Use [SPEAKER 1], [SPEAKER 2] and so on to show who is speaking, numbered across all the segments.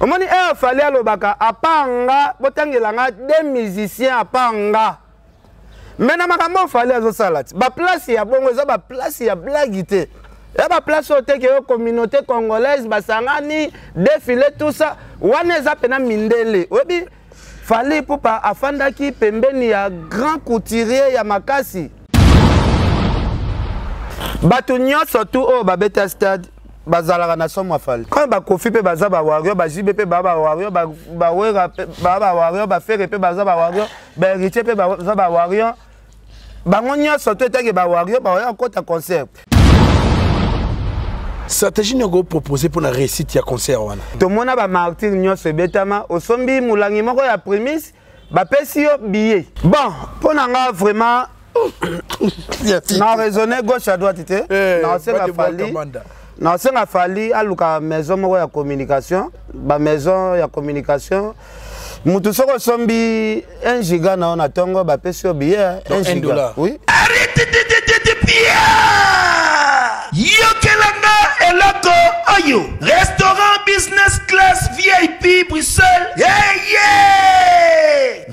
[SPEAKER 1] Omoni fallait alobaka apanga botangelanga des musiciens apanga. Maintenant makambo fallait azo salati. Ba place ya bongo eza ba place ya blague te. Ya ba place ote ke communauté congolaise basangani défilé tout ça. Wana eza pena mindele. Obi fallait pour pas afandaki pembeni ya grand couturier ya makasi. Batu nyonso tout o babeta stade. Bazalaka na somo afali. Quand ba kofi pe baza ba warrior ba jibe pe ba warrior ba wera pe ba warrior ba fere pe baza ba warrior ba héritier pe baza ba warrior ba ngonya surtout etake ba warrior ba ya kota concert.
[SPEAKER 2] Stratégie ngo proposer pour la réussite ya concert wana.
[SPEAKER 1] To mona ba martyr nyonso betama osombi mulangi moko ya prémisse ba pesi yo billet. Bon, pour nga vraiment na raisonner gauche à droite té. Na c'est la fali. Non, c'est nga fali aluka maison moko ya communication, ba maison ya communication. Mutu soko sombi 1 giga na ona tongo ba pesi yo billet 1 giga. Oui.
[SPEAKER 3] Arrête de Pierre. Yokelanga eloko oyo. Restaurant business class VIP Bruxelles. Yeah.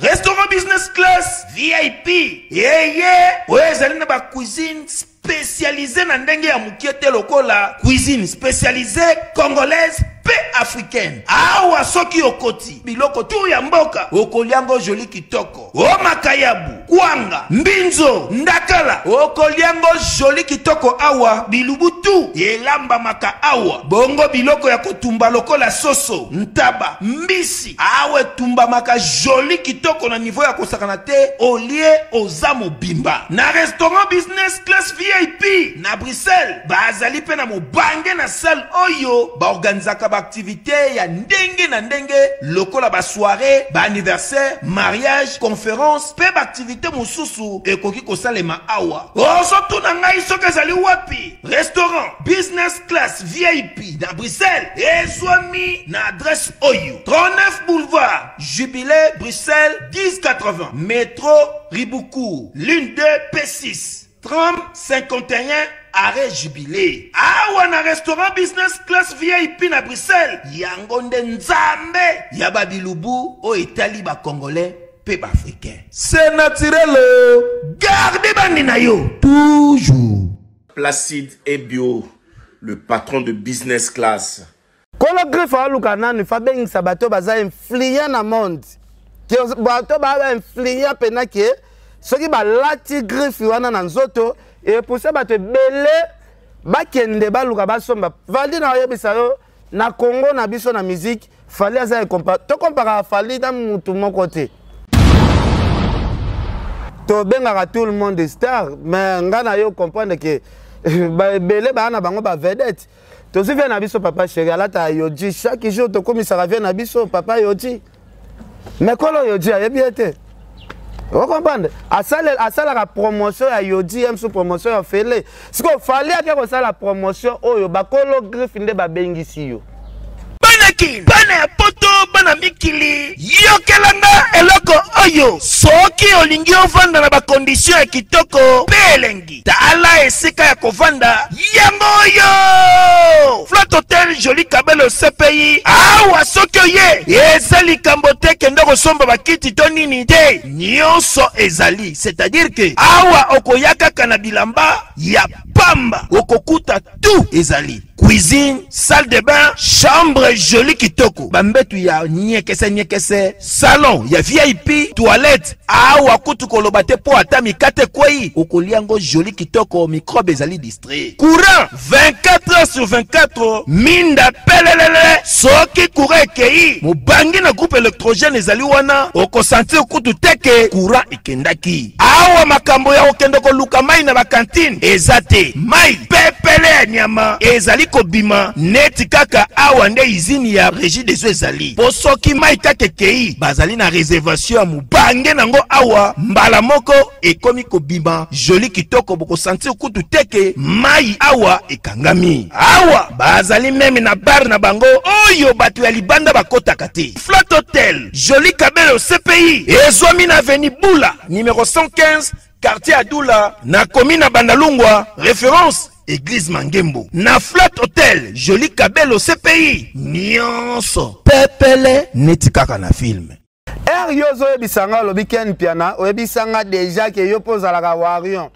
[SPEAKER 3] Restaurant business class VIP. Yeah. Ouais, zalina ba cuisine spécialisée dans ndenge ya mukiete lokola cuisine spécialisée congolaise pe africaine. Awa soki okoti biloko tu ya mboka okoliango joli kitoko o makayabu kwanga mbinzo ndakala okoliango joli kitoko awa bilubutu elamba maka awa bongo biloko ya kotumba lokola soso ntaba mbisi awe tumba maka joli kitoko na niveau ya kosakana te olie ozamo bimba na restaurant business class VIP na Bruxelles bazali pe na mobange na salle oyo ba organizaka ba activité ya ndenge na ndenge lokola ba soirée ba anniversaire mariage conférence pe ba activité mosusu ekoki kosalema awa oso tuna ngai soki ezali wapi restaurant business class VIP na Bruxelles ezwami na adresse oyo 39 boulevard Jubilé Bruxelles 1080 métro Riboucourt l'une 2 P6 30 51 arrêt Jubilé. Awa na restaurant business class VIP na Bruxelles. Yango nde nzambe ya babilubu o Italie ba congolais pe ba africain. C'est naturel. Gardez bandi na yo toujours.
[SPEAKER 4] Placide et Bio, le patron de business class.
[SPEAKER 1] Kolo griffe aluka nani fabeng sabato baza influent na monde. Ke bato ba influent penake soki ba lati griffe wana na nzoto et pour ça bato belé bakende baluka basomba vali na yebisa yo na Congo na biso na musique fallait ça to compara fallait dans mutu moko te to benga tout le monde star mais ngana yo comprendre que belé ba na bango ba vedette to si vient na biso papa chéri alata yoji chaque jour to komisa vient na biso papa yoji mais kolo yoji ayebiete. Vous comprenez? À ça la promotion à Yodi, sous promotion à Félé. Ce qu'il fallait que ça la promotion, oh yo bakolo griffe ba bengi si yo.
[SPEAKER 3] Banaki, bana poto, bana mikili. Yokelanga eloko oyo. Soki olingi ovanda na ba condition ya kitoko, belengi. Tala esika ya kovanda. Yango yo. Flat Hotel Joli Kabelo CPI. Awa soki oye. Ezali kambote kendo kosomba bakiti to nini te. Nyonso ezali. C'est-à-dire que awa okoyaka kanabilamba ya pamba. Okokuta tout ezali. Cuisine, salle de bain, chambre jolie kitoko. Bambetu ya nyekese, salon ya VIP, toilette. Awa kutu kolobate po atami kate kwei. Okoliango jolie kitoko, microbe ezali distrait. Courant 24h/24. Minda pelelele. Soki courant ekei. Mobangi na groupe électrogène ezali wana. Oko sentir kutu teke courant ikendaki. Awa makambo ya okendoko luka mai na ba cantine. Ezate mai pepele nyama ezali kobima neti kaka awa nde izini ya régie des eaux ezali. Posoki mai kake kei bazali na réservation ya mubange nango awa mbala moko ekomi kobima joli kitoko boko sentir kutu teke mai awa ekangami. Awa bazali meme na bar na bango oyo batu ya libanda bakota kate. Flat Hotel Joli Kabelo CPI ezwami na avenue Bula numéro 115 quartier Adoula, na commune à Bandalungwa, référence Église Mangembo. Na Flat Hotel, joli kabelo CPI. Nyonso. Pepele netikaka na film.
[SPEAKER 1] Yozo ebisanga lobiken piana, ebisanga déjà que yo pozalaka warion.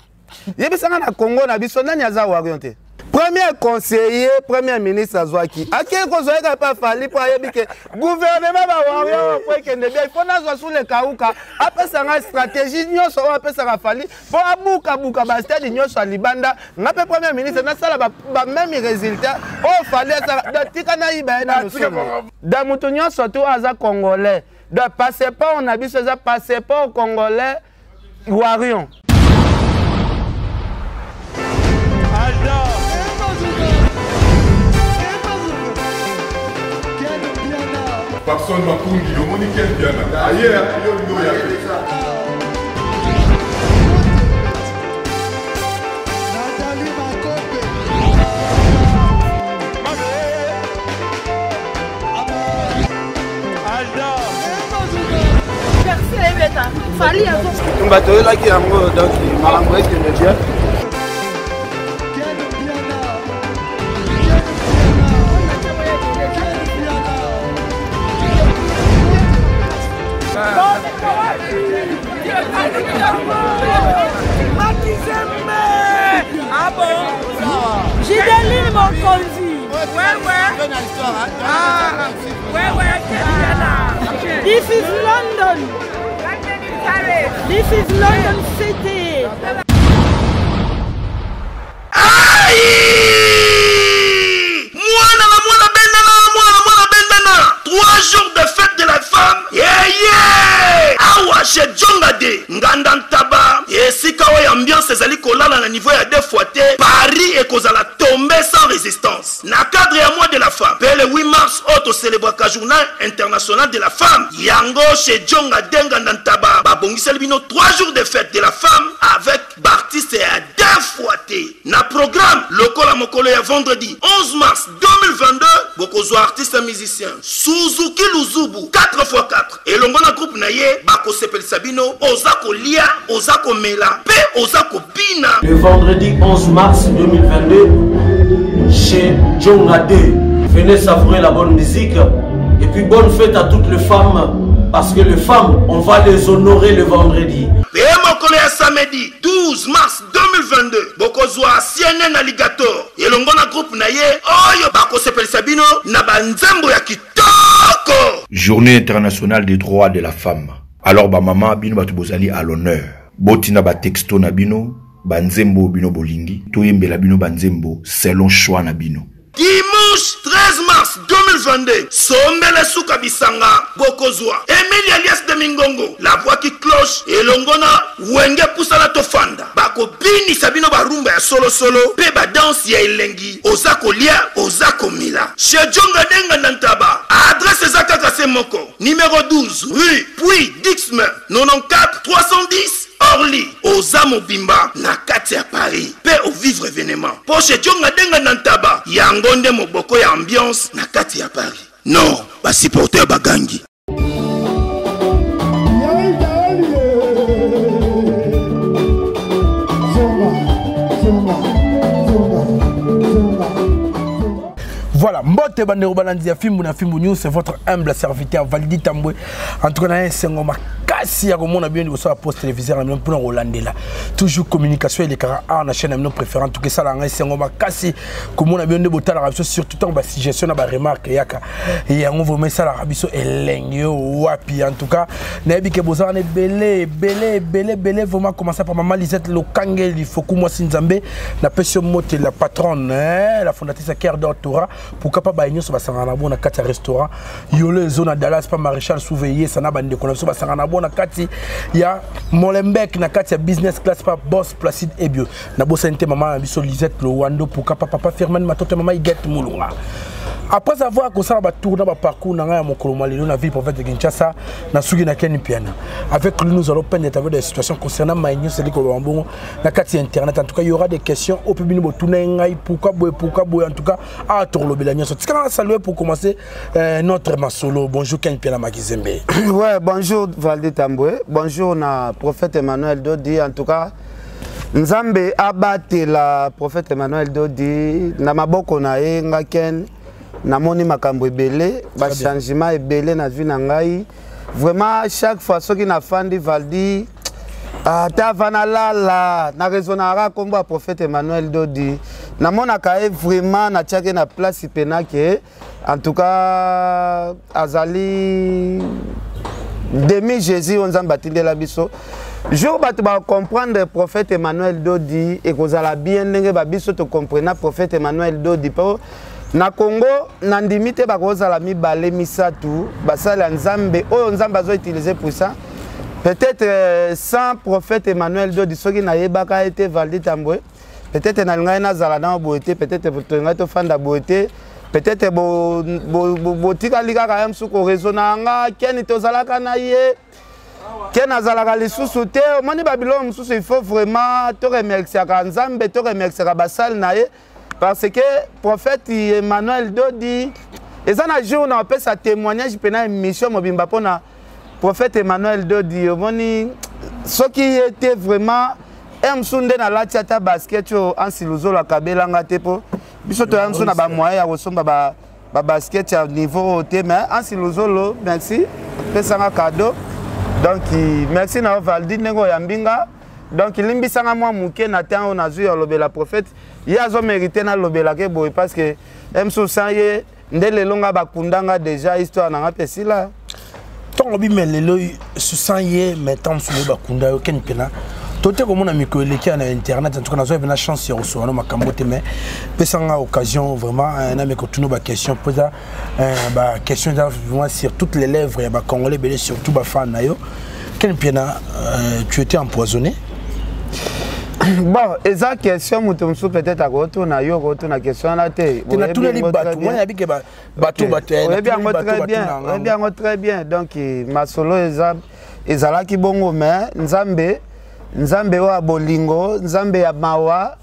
[SPEAKER 1] Yebisanga na Congo na biso nani aza warion te. Premier conseiller, premier ministre Azwaki. A quel conseiller n'a pas fallu pour que gouvernement va warion pour que ne bien il faut nazo sous le kauka. Après ça une stratégie nyoso après ça va fallu pour abuka ba stade nyoso libanda. Ngape premier ministre na sala ba même résultat. Oh fallait ça tika na iba na somo. Da mutu nyoso to aza congolais. De passeport, on a vu ce passeport congolais Warion.
[SPEAKER 5] Personne m'a connu, le monde est quel bien. Ailleurs, il y a
[SPEAKER 6] Fali à
[SPEAKER 1] on va te là qui a donc malambo qui me dit.
[SPEAKER 6] Ah bon? J'ai des mon conduit. Ouais. Ah, ouais. This is London. This is London City.
[SPEAKER 3] Aïe! Mwana bendana. 3 jours de fête de la femme. Yeah! Awa chez Djongade. Ngandantaba. Et si kawa ambiance ezali kolala na niveau ya 2 fois te. Paris et kozala tomber sans résistance. Na cadre ya mois de la femme. Le 8 mars, auto célébration journal international de la femme. Yango chez Djongade Ngandantaba. Babongisel bino 3 jours de fête de la femme avec Bartiste et à 2 fois te. Na programme Lokola Mokolo ya vendredi 11 mars 2022. Bokozo artiste musicien Suzuki Luzubu 4x4 et longona groupe naye bako sepel Sabino Ozako Lia Ozako Mela P Ozako Bina.
[SPEAKER 7] Le vendredi 11 mars 2022 chez Djongade. Venez savourer la bonne musique et puis bonne fête à toutes les femmes parce que les femmes on va les honorer le vendredi.
[SPEAKER 3] Et Mokolo ya samedi 12 mars 2022 Bokozo CNN Alligator et longona groupe naye Oyo bako sepel Sabino na banzembo ya kitoko.
[SPEAKER 4] Journée internationale des droits de la femme. Alors ba maman bino batu bozali à l'honneur. Botina ba texto na bino, banzembo bino bolingi, toyembela bino banzembo selon choix na bino.
[SPEAKER 3] Dimanche 13 mars 2022, Sombele Souka Bisanga, Bokozwa, Emilie alias de Mingongo, la voix qui cloche, et Longona, Wenge Poussala Tofanda, Bako Bini Sabino Barumba ya solo, Peba Danse ya Elengi, Ozako Lia, Ozako Mila. Chez Djonga Denga Nantaba, adresse Zaka Kasemoko, numéro 12, rue Puy Dixmer, 94 310. Orly, Ozamo Bimba, na kati ya Paris, pe au vivre événement. Poche Djonga Denga Nantaba, Yangonde Moboko ya ambiance, na kati ya Paris. Non, ba supporter bagangi.
[SPEAKER 2] Voilà, Mbote Bandero Balanzi ya Fimbu na Fimbu News, c'est votre humble serviteur Validi Tamboué. En tout cas, c'est un kasi ya komona bien au sur poste téléviseur en pour Rolandela. Toujours communication et les caractères na chaîne notre préférent tout que ça la c'est un kasi komona bien de botal arabiso surtout tant ba suggestion na ba remarque yaka. Et on vous met ça la arabiso elengyo wapi en tout cas. Na bi ke bozana belé vraiment commencer par maman Lisette Lokangel il faut que moi Sinzambe na pesio mote la patronne la fondatrice Cœur d'Ortora pour capable ba nyonso ba sangana bona kati restaurant yole zone Dallas pas maréchal surveiller ça na bande connexion ba sangana bona kati ya Molenbeek na kati ya business class pa boss Placide Ebio na bossa nte maman biso Lisette Lowando pour capable papa Firmin matoto maman Iget Mulunga. Après avoir commencé à tourner dans parcours dans la ville prophète de Kinshasa, na sugi na Ken Piana. Avec lui nous allons peindre des situations concernant Maïnio, c'est que bon na carte internet. En tout cas, il y aura des questions au public de tourner pourquoi en tout cas à tourner belania. C'est quand saluer pour commencer notre masolo. Bonjour Ken Piana Makizembe.
[SPEAKER 1] Ouais, bonjour Valdi Tamboué. Bonjour na prophète Emmanuel Dodi. En tout cas, Nzambe abate la prophète Emmanuel Dodi na maboko na ye ngaken na moni makambo ebele ba changement ebele na vie na ngai. Vraiment chaque fois soki na fandi Valdi ta vana la na raisonnera kombo a prophète Emmanuel Dodi na mona kae vraiment na tiake na place penake en tout cas azali demi Jésus on Nzambe atindela biso. Jour bato ba comprendre le prophète Emmanuel Dodi et kozala bien ndenge ba biso to comprendre prophète Emmanuel Dodi po na Congo na ndimite ba kozala mibale misatu basala Nzambe oyo Nzambe azo utiliser pour ça. Peut-être sans prophète Emmanuel Dodi soki na yebaka été Valdi Tamboué. Peut-être na ngai na zala na boité, peut-être to ngai to fanda boité. Peut-être bo tika lika ka yam suko raisonnanga keni to zalaka na ye. Ken azalaka lisusu te moni Babylone mususu il faut vraiment te remercier ka Nzambe te remercier ka basal na ye parce que prophète Emmanuel Dodi ezana jour na pe sa témoignage pena mission mobimba pona prophète Emmanuel Dodi moni soki était vraiment emsunde na latiata basket yo ansiluzo la kabela ngate po biso to yansu na ba moyen ya kosomba ba basket ya niveau te mais ansiluzo lo merci pesanga cadeau. Donc merci na Valdi Nego Yambinga. Donc limbisanga moi muke na temps on a vu lobela prophète. Il a zo mérité na lobela ke boy parce que emso sanye ndele longa bakundanga déjà histoire na ngapesi la.
[SPEAKER 2] Tant bi melelo su sanye mais tant su bakunda yo ken pena. Tote comme on a mis que les cas na internet en tout cas na zo une chance sur so na makambo te mais pesanga occasion vraiment na me continuer ba question posa ba question vraiment sur toutes les lèvres ya ba congolais belé surtout ba fan na yo ken pena tu étais empoisonné.
[SPEAKER 1] Bon, eza question mutumsu peut-être à retour na yo retour na question na te.
[SPEAKER 2] Tu na tous les bateaux, moi ya bike bateau bateau.
[SPEAKER 1] Bien très bien. Donc ma solo ezala ki bongo mais Nzambe wa bolingo, Nzambe ya mawa,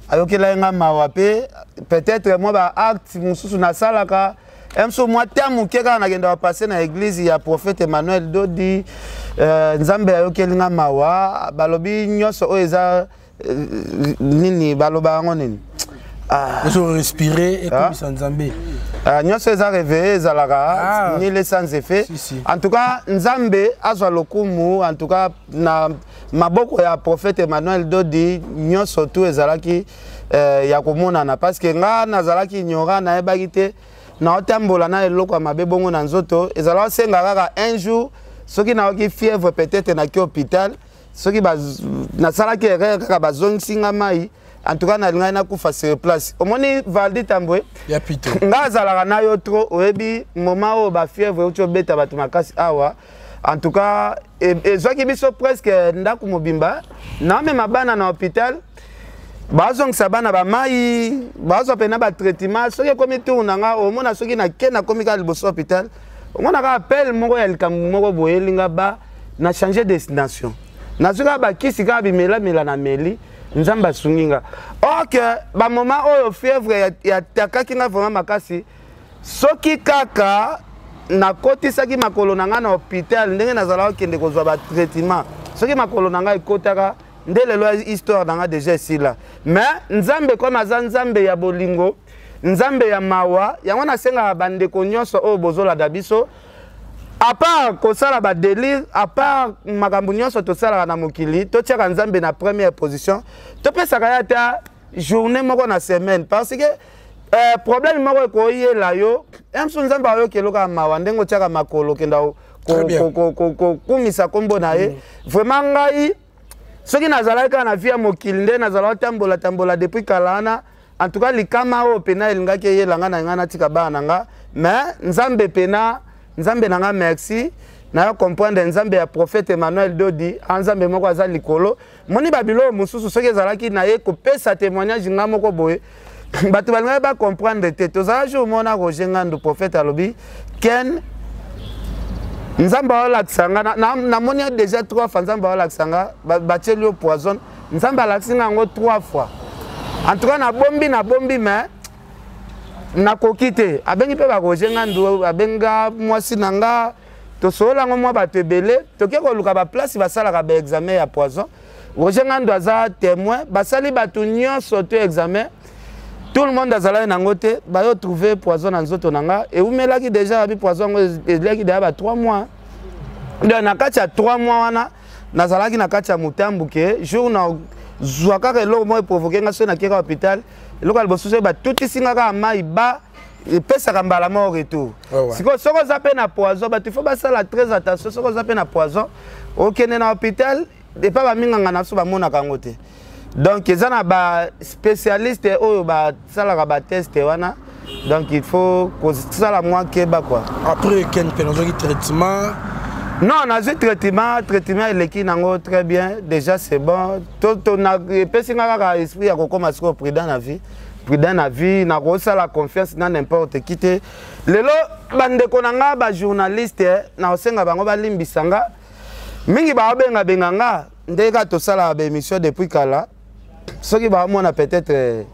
[SPEAKER 1] ayokela nga mawa pe, peut-être moi ba acte mususu na salaka, emso moi tamu keka na genda passer na église ya prophète Emmanuel Dodi, Nzambe ayokela nga mawa, balobi nyoso o eza nini baloba ngo nini.
[SPEAKER 2] Ils respirer et comme ça Nzambe.
[SPEAKER 1] Nyoso eza réveillé ezalaka ni les sans effet. En tout cas Nzambe azwa lokumu en tout cas na maboko ya prophète Emmanuel Dodi nyoso tout ezalaki ya komonana parce que nga nazalaki ignorant na yebaki te na otambola na eloko ya mabe bongo na nzoto ezalaka senga kaka un jour soki naoki fièvre peut-être na ki hôpital soki nasalaki erreur kaka bazongisinga mai. En tout cas, na linga na kufa sur place. Omoni Valdi Tamboué.
[SPEAKER 2] Ya pito.
[SPEAKER 1] Nga zalaka na yo trop oyebi moment o ba fièvre ucho beta batu makasi awa. En tout cas, ezwaki biso presque ndaku mobimba. Na me mabana na hôpital. Bazong sabana ba mai, bazo pena ba traitement. Soki komi tourna nga omona soki na kena komi ka liboso hôpital. Omona ka appel moko ya likambo moko boyelinga ba na changer destination. Na soka ba kisi ka bimela na meli. Nzamba sunginga. Ok, ba moment oyo fièvre ya takaki nga vraiment makasi. Soki kaka na kotisaki makolo nanga na hôpital ndenge nazala kende kozwa ba traitement. Soki makolo nanga ekotaka ndele lo histoire nanga déjà ici là. Mais Nzambe comme Nzambe ya bolingo, Nzambe ya mawa, yango na senga bande ko nyonso oyo bozola da biso. À part kosala ba délire, à part makambo nyonso to sala na mokili, to tiaka Nzambe na première position, to pesa kaya ta journée moko na semaine parce que problème moko ko yela yo, emso Nzambe ayo keloka mawa ndengo tiaka makolo kenda ko kumisa kombo na ye. Vraiment ngai soki nazalaka na via mokili nde nazala tambola depuis kalana, en tout cas likama o pena elingaki yelanga na ngana tika bana nga, mais Nzambe pena Nzambe nanga merci na comprendre Nzambe ya prophète Emmanuel Dodi Nzambe moko aza likolo moni babilo mususu soki ezalaki na ye ko pesa témoignage nga moko boye bato balingai ba comprendre te tozala jour mona Roger Ngando prophète alobi ken nzamba olakisa nga namoni déjà 3 fois nzamba olakisa nga batieli yo poison nzamba alakisi nga yango 3 fois en tout cas nabombi mais nakoki te abengi mpe baroger Ngando abenga mwasi na nga tosolango mwa bato ebele toke koluka baplace basalaka baexamen ya poison Roger Ngando aza témoin basali bato nyonso to examen tout le monde azalaki nango te bayo trouver poison na nzoto na nga eumelaki déjà abi poison ngo eleki deya ba 3 mois donc na kati ya 3 mois wana nazalaki na kati ya mutambu ke jour na zwa kaka eloko mo eprovoke nga so nakeka hôpital eloko ya liboso so batutisi nga kaka mai ba epesaka mbala mo retour sikoyo soko oza mpe na poison bato ifo basala très attention soko oza mpe na poison okende na hôpital epa baminganga na biso bamonaka yango te donc eza na ba spécialiste oyo basalaka ba test wana donc il faut kosala mwa keba quoi
[SPEAKER 2] après ken penozaki traitement
[SPEAKER 1] non nazwi traitement eleki nango très bien déjà c'est bon epesi nga kaka esprit ya kokoma sikoyo prudent na vie nakosala confiance na n'importe qui te lelo bandeko na nga bajournaliste nakosenga bango balimbisa nga mingi baobenga nga ndeka tosala baémission depuis kala soki baomona peut-être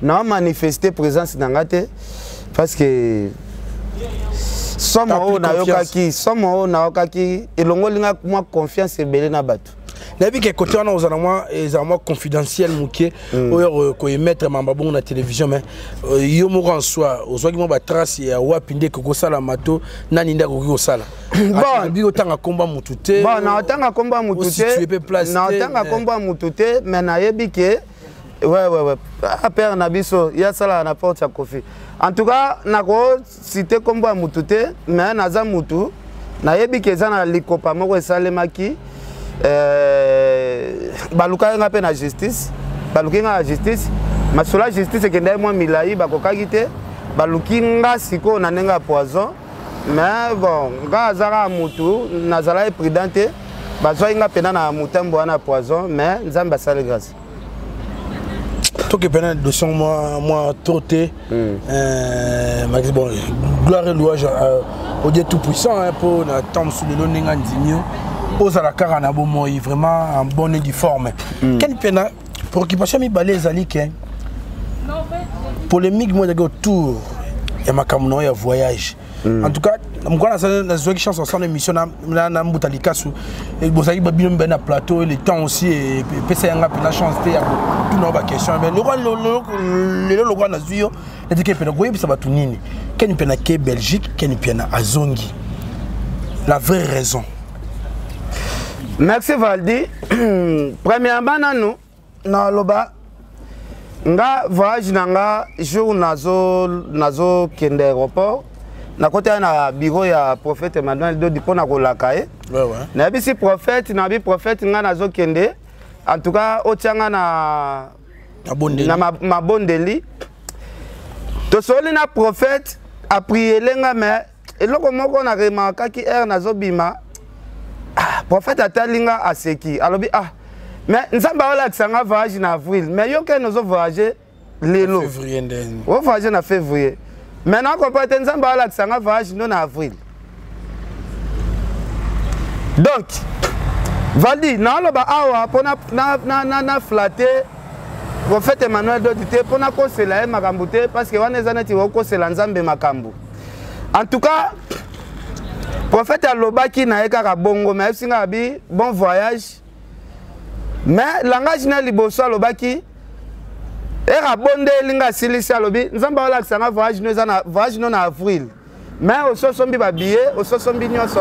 [SPEAKER 1] na manifester présence na nga te parce que somo nayokaki elongolinga mwa confiance ebele na bato
[SPEAKER 2] nayebi ke côté wana ozala mwa confidentiel moke oyo koemettre mamba bongo na télévision mais yo moko en soi ozwaki mwa batrace ya wapi nde kokosala mato nani nde akoki kosala bi otanga komba mutu te
[SPEAKER 1] bon naotanga komba mutu te mais nayebi ke ouais père na biso ya sala na porte ya kofi en tout cas nako cité komba mutu te mais naza mutu nayebi ke eza na likopa moko esalemaki baluka nga pe na justice baluki nga justice masula justice ekendai mwa milai bakokaki te baluki nga sikoyo na ndenge ya poison mais bon nga azaka mutu nazala prudent te bazwaki nga pena na mutambo wana poison mais nzambe asali grâce
[SPEAKER 2] toke pena dossier moi torté bon gloire et louange au Dieu tout puissant pour na temps sous le longue ndimio aux la carana bon vraiment en bonne et due forme quel pena préoccupation mi balé zalike polémique moi autour ya makamno ya voyage en tout cas mukwana na zoki chance en émission na mbutalikasu et bozaki babino mbena plateau et le temps aussi et pesa yanga pe la chance te ya tout no ba question mais le roi na zuyo ndike pena goye bisa batu nini ken pena ke Belgique ken pena azongi la vraie raison.
[SPEAKER 1] Merci Valdi. Premièrement nanu na loba nga voyage nanga jour nazo kende aéroport na côté na bureau ya prophète Emmanuel Dodi pona kolaka e na bisi prophète na bi prophète nga nazo kende en tout cas otianga na mabondeli to soli na prophète a prier lenga mais eloko moko na remarka ki nazo bima prophète atalinga aseki alobi mais nzamba wala kisanga voyage na avril mais yo ke nozo voyager lelo
[SPEAKER 2] février ndeni
[SPEAKER 1] o voyager na février maintenant comprendre nzamba wala kisanga voyage non na avril donc Valdi na loba awa pona na flatter prophète Emmanuel Dodite pona kosela e makambu te parce que wana ezana ti okosela nzambe makambu en tout cas prophète alobaki na ekaka bongo mais singa bi bon voyage mais langage na liboso alobaki era bonde linga silisi alobi nzamba wala kisanga voyage no na avril mais ososombi ba billet ososombi nyonso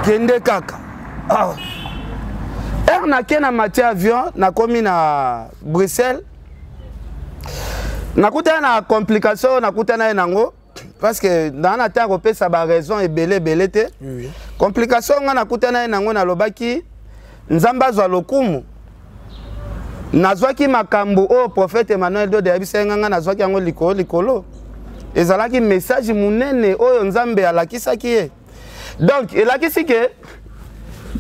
[SPEAKER 1] kende kaka na kena mati avion na komi na Bruxelles nakutana na complication nakutana nango parce que dans la terre opesa ba raison ebele te complication nga nakutana nango na lobaki nzamba zwa lokumu nazwaki makambo o prophète Emmanuel Dodi abisenga nga nazwaki yango likolo ezalaki message munene oyo nzambe alakisaki ye donc elakisi ke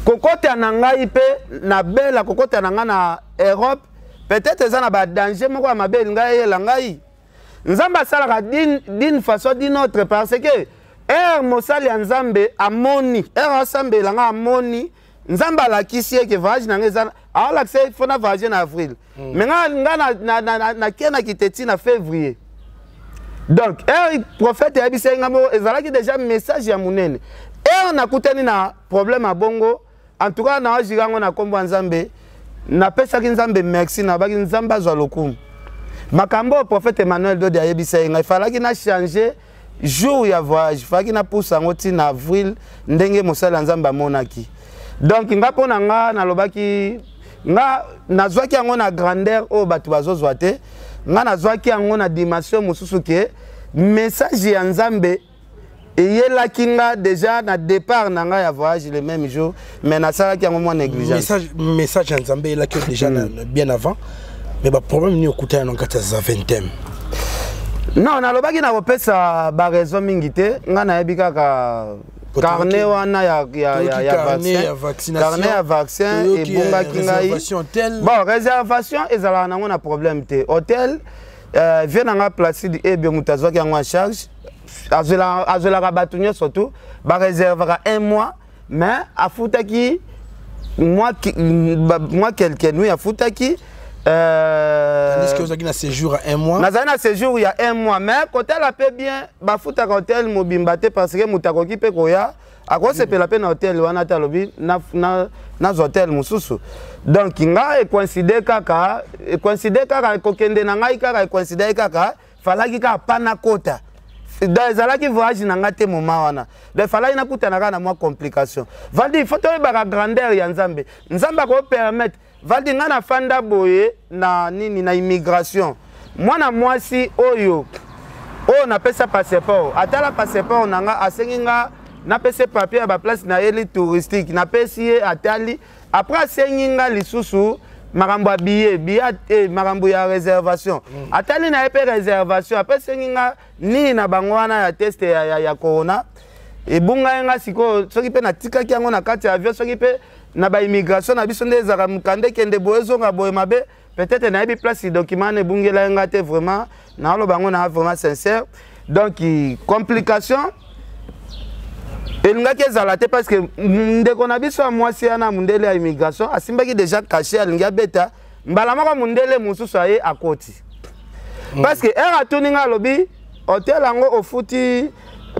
[SPEAKER 1] kokota na ngai pe na bela kokota na nga na Europe peut-être eza na ba danger moko ya mabeli ngai yela ngai nzambe salaka d'une façon d'une autre parce que mosali ya nzambe amoni asambela nga amoni nzambe alakisi eke voyage na ngeza alakisi fona voyage na avril mais nga na kena kiteti na février donc prophète ya bise ngamo ezalaki déjà message ya munene nakutani na problème à bongo en tout cas na jirango na kombo nzambe na pesaki nzambe merci na baki nzambe azwa lokumu makambo prophète Emmanuel Dodi ayebisa nga ifalaki na changer jour ya voyage ifalaki na poussa ngoti na avril ndenge mosala nzambe amonaki donc nga pona nga nalobaki nga nazwaki yango na grandeur o batu bazozwa te nga nazwaki yango na dimension mosusu ke message ya nzambe eyelaki nga déjà na départ na nga ya voyage le même jour mais nasalaki yango mwa négligence
[SPEAKER 2] message ya nzambe eyelaki déjà bien avant mais ba problème ni okuta na kati za 20e
[SPEAKER 1] non nalobaki na kopesa ba raison mingi te nga nayebi kaka carnet wana ya vaccin carnet ya vaccin ebungaki ngai bon réservation ezalaka nango na problème te hôtel vie nanga Placide ebe moto azwaki yango en charge azolaka bato nyonso tu baréservaka 1 mois mais afutaki moi quelqu'un nuit afutaki
[SPEAKER 2] est-ce que vous avez un séjour à 1 mois?
[SPEAKER 1] Nous avons un séjour il y a 1 mois, mais quand elle a fait bien, bafuta hôtel mobimbate parce que mutakoki pe koya, à quoi c'est la peine hôtel ou anata lobby na hôtel mususu. Donc nga e considère kaka kokende na ngai kaka e considère kaka falaki ka pana kota. Dans ezalaki voyage na ngate moment wana. De falaki na kutana na mwa complication. Valdi il faut to ba grandeur ya nzambe. Nzambe ko permettre Valdi nga na fanda boye na nini na immigration. Mwana mwasi oyo na pesa passeport. Atala passeport nanga asengi nga na pesa papier ba place na eli touristique. Na pesi atali après asengi nga lisusu makambo ya billet makambo ya réservation. Atali na epe réservation après asengi nga ni na bango wana ya test ya corona. Ebunga nga siko soki pe na tikaki yango na kati ya avion soki pe na ba immigration na biso ndeza mukande kende boyezo nga boye mabe peut-être na yebi place document ne bungela nga te vraiment na lo bango na vraiment sincère donc complication elinga ke zalate parce que ndeko na biso mwasi ana mundele ya immigration asimbaki déjà caché alinga beta mbala moko mundele mususu aye akoti parce que era tuninga lobi hotel ango ofuti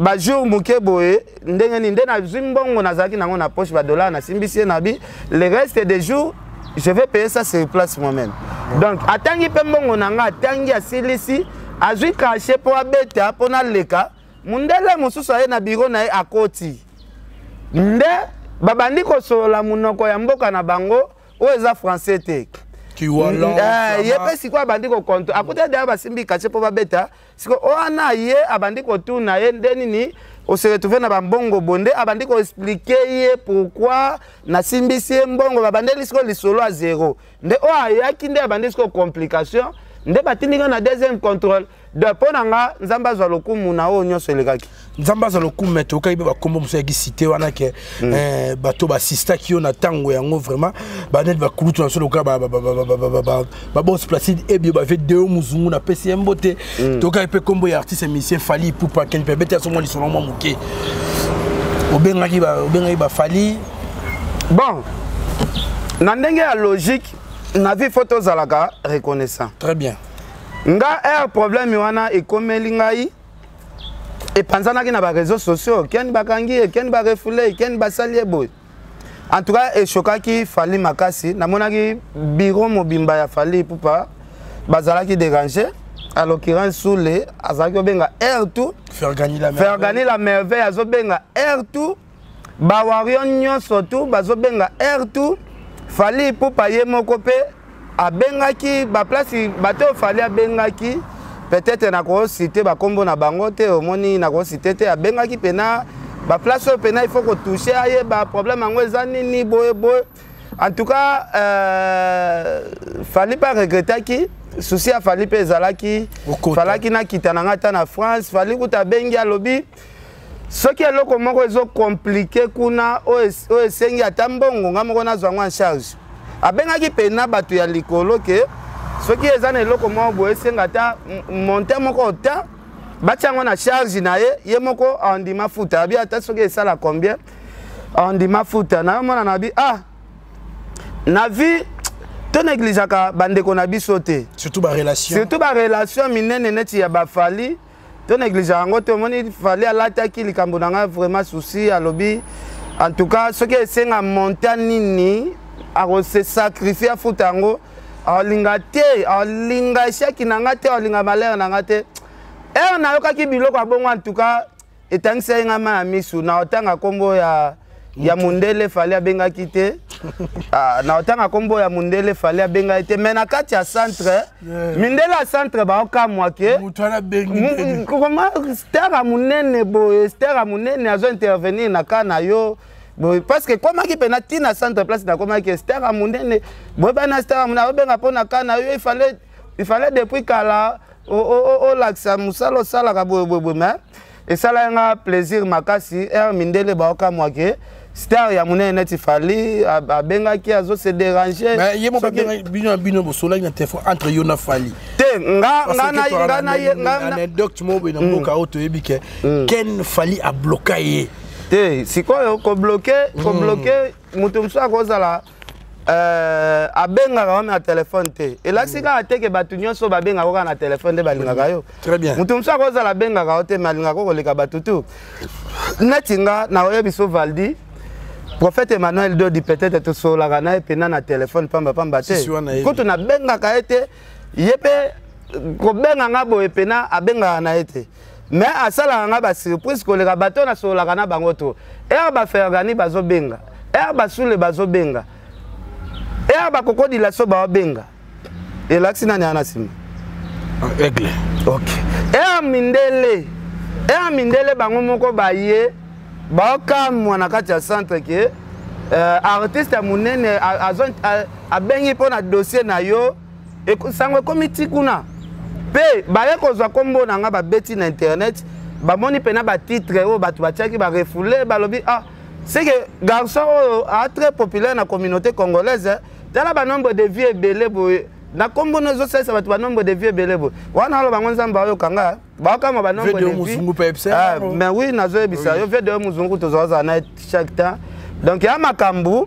[SPEAKER 1] ba jour muke boye ndenge ni ndena zimbongo nazaki nango na poche ba dollar na simbisi na bi le reste des jours je vais payer ça sur place moi-même donc atangi pe mbongo nanga atangi asilisi azui caché po abeta po na leka mundele mususu aye na biro na akoti nde babandi ko sola munoko ya mboka na bango o eza français te yepe siko abandi ko konto akuta de abasimbi caché po babeta siko oana ye abandi ko tuna ye ndeni ni on se retrouve na bambongo bonde abandi ko expliquer ye pourquoi na simbisi mbongo babandeli siko lisolo a 0 nde o ayaki nde abandi siko complication nde batindika na deuxième contrôle de ponanga nzamba zwa lokumu na o nyonso elekaki
[SPEAKER 2] nzamba zwa lokumu meto kayibe bakombo muso yaki cité wana ke bato basista ki yo na tango yango vraiment banet bakulutu na solo ka ba boss Placide ebio ba fait deux muzungu na pesi mbote to kayipe kombo ya artiste musicien Fally Ipupa ken pe bete asomo lisolo mo muke obengaki ba Fally
[SPEAKER 1] bon na ndenge ya logique na vie photo zalaka reconnaissant
[SPEAKER 2] très bien
[SPEAKER 1] nga problème wana ekomeli ngai epanzanaki na ba réseaux sociaux ken bakangi ken ba refoulé ken basali boy en tout cas eshokaki Fally makasi namonaki bureau mobimba ya Fally Ipupa bazalaki déranger à l'occurrence Soule azalaki obenga R2
[SPEAKER 2] faire gagner la merveille
[SPEAKER 1] azobenga R2 bawario nyonso tu bazobenga R2 Fally Ipupa ye moko pe abengaki ba place bato Fally abengaki peut-être na ko citer ba kombo na bango te omoni na ko citer te abengaki pena ba place pena il faut ko toucher aye ba problème ngo ezani ni boye en tout cas Fally pas regrettaki souci a Fally pe ezalaki falaki na kitana ngata na France Fally kuta bengi alobi soki eloko moko ezo compliqué kuna o esengi ata mbongo nga moko nazwa ngo en charge abengaki pena bato ya likolo ke Ce qui est un eloko mo boye sengata monter moko ta batiango na charge na ye moko andima futa bi ata soki esala combien andima futa na mona na bi na vie to négligeaka bandeko na biso te
[SPEAKER 2] surtout ba relation
[SPEAKER 1] minene neti ya bafali to négligeaka ngo te moni fali alataki likambo nanga vraiment souci alobi en tout cas soki esenga monter nini a se sacrifier futa ngo alinga te alinga shaki nanga te alinga malheur nanga te na yokaki biloko abongo en tout cas etangisa nga ma misu na otanga kombo ya mundele fali abengaki te na otanga kombo ya mundele fali abengaki te mais na kati ya centre mindele ya centre ba okamwa ke
[SPEAKER 2] mutana bengi
[SPEAKER 1] comment stera munene boye stera munene azo intervenir na kana yo bon, parce que comment qui peut na centre place na comment qui stera munene boye bana stera munene obenga pona kana yo il fallait depuis kala o laksa musalo sala ka boye mais et ça là un plaisir makasi mindele ba okamwa ke star ya munene neti fali abenga ki azo se déranger
[SPEAKER 2] mais yemo ba bino bosola na téléphone entre yo na fali
[SPEAKER 1] te nga na
[SPEAKER 2] anecdote mo be na mboka auto yebike ken fali a bloqué
[SPEAKER 1] te sikoyo ko bloquer mutu mso akozala abenga na téléphone te elasika ateke batu nyonso babenga ko na téléphone de balinga yo
[SPEAKER 2] très bien
[SPEAKER 1] mutu mso akozala benga ka te malinga ko koleka batutu netinga na oyebiso Valdi prophète Emmanuel Dodi peut-être tout sola kana epena na téléphone pamba te kutu na benga ka ete yepe ko benga ngabo epena abenga na ete mais asala nga ba surprise ko le bato na sola kana bango to ba fergani bazo benga ba sule bazo benga ba kokodi la so ba benga et l'accina ni anasima
[SPEAKER 2] règle
[SPEAKER 1] OK mindele bango moko baye ba mwana kati ya centre ke artiste munene abengi pona dossier na yo e sangwe komiti kuna pe baye kozwa kombo nanga ba beti na internet ba moni pena ba titre o batu batiaki ba refoulé ba lobi c'est que garçon très populaire na communauté congolaise tala ba nombre de vieux belé boye na kombo nozo sesa batu ba nombre de vieux belé boye wana lo bango nzamba yo kanga ba kama ba nombre de vieux mais oui nazo ebisa yo vedo muzungu tozoza na chaque temps donc ya makambu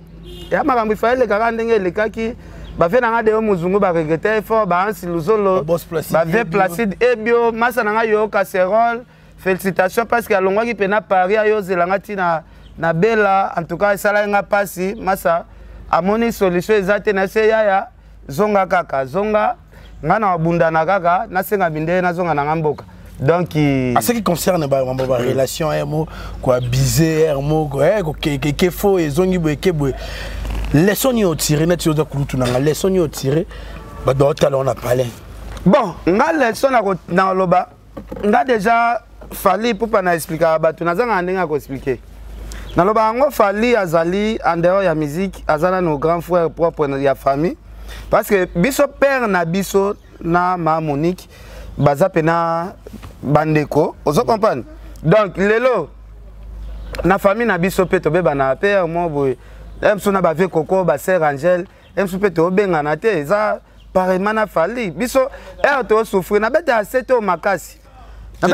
[SPEAKER 1] il fallait kaka ndenge lekaki ba fait nanga de muzungu ba regretter fort ba ansi luzolo ba ve Placide ebio masa nanga yo casserole félicitations parce que alongwaki pena Paris ayo zelanga tina na bela en tout cas sala nga pasi masa amoni solution ezate na se yaya zonga kaka zonga ngana wabunda na kaka na senga binde na zonga na ngamboka donc
[SPEAKER 2] à ce qui concerne ba relation quoi bizé quoi que faux et zongi boy ke boy leçon ni otiré na tio da kulutu na leçon ni otiré ba do talon na parlé
[SPEAKER 1] bon nga leçon na loba nga déjà fali pour pas na expliquer ba tu na zanga ndinga ko expliquer na loba ngo fali azali en dehors ya musique azala nos grands frères propre ya famille parce que biso père na biso na ma Monique baza pena bandeko ozo comprendre donc lelo na famille na biso pe to beba na père mo boy emso na ba vie koko ba sœur Angèle emso pe to benga na te za pareillement na fali biso to souffrir na beta seto makasi na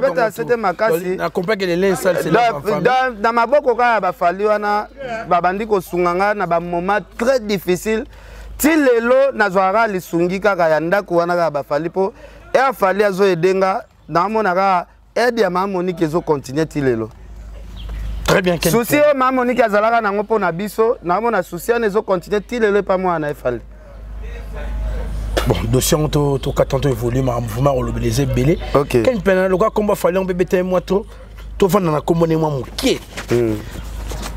[SPEAKER 1] beta seto makasi
[SPEAKER 2] na compagnie les lens sales c'est
[SPEAKER 1] dans maboko ka ba fali wana ba bandi ko sunganga na ba moment très difficile ti lelo na zwara lisungi kaka ya ndako wana ka ba fali po fali azo edenga na mona ka aide ya ma Monique ezo continuer ti lelo
[SPEAKER 2] très bien
[SPEAKER 1] souci ma Monique azalaka nango po na biso na mona souci on ezo continuer ti lelo pa moi na fali.
[SPEAKER 2] Bon, dossier to katanto évolue ma mouvement remobiliser belé.
[SPEAKER 1] OK.
[SPEAKER 2] Quand peine le gars combat fallait on bébé moi to vendre na komone moi moké.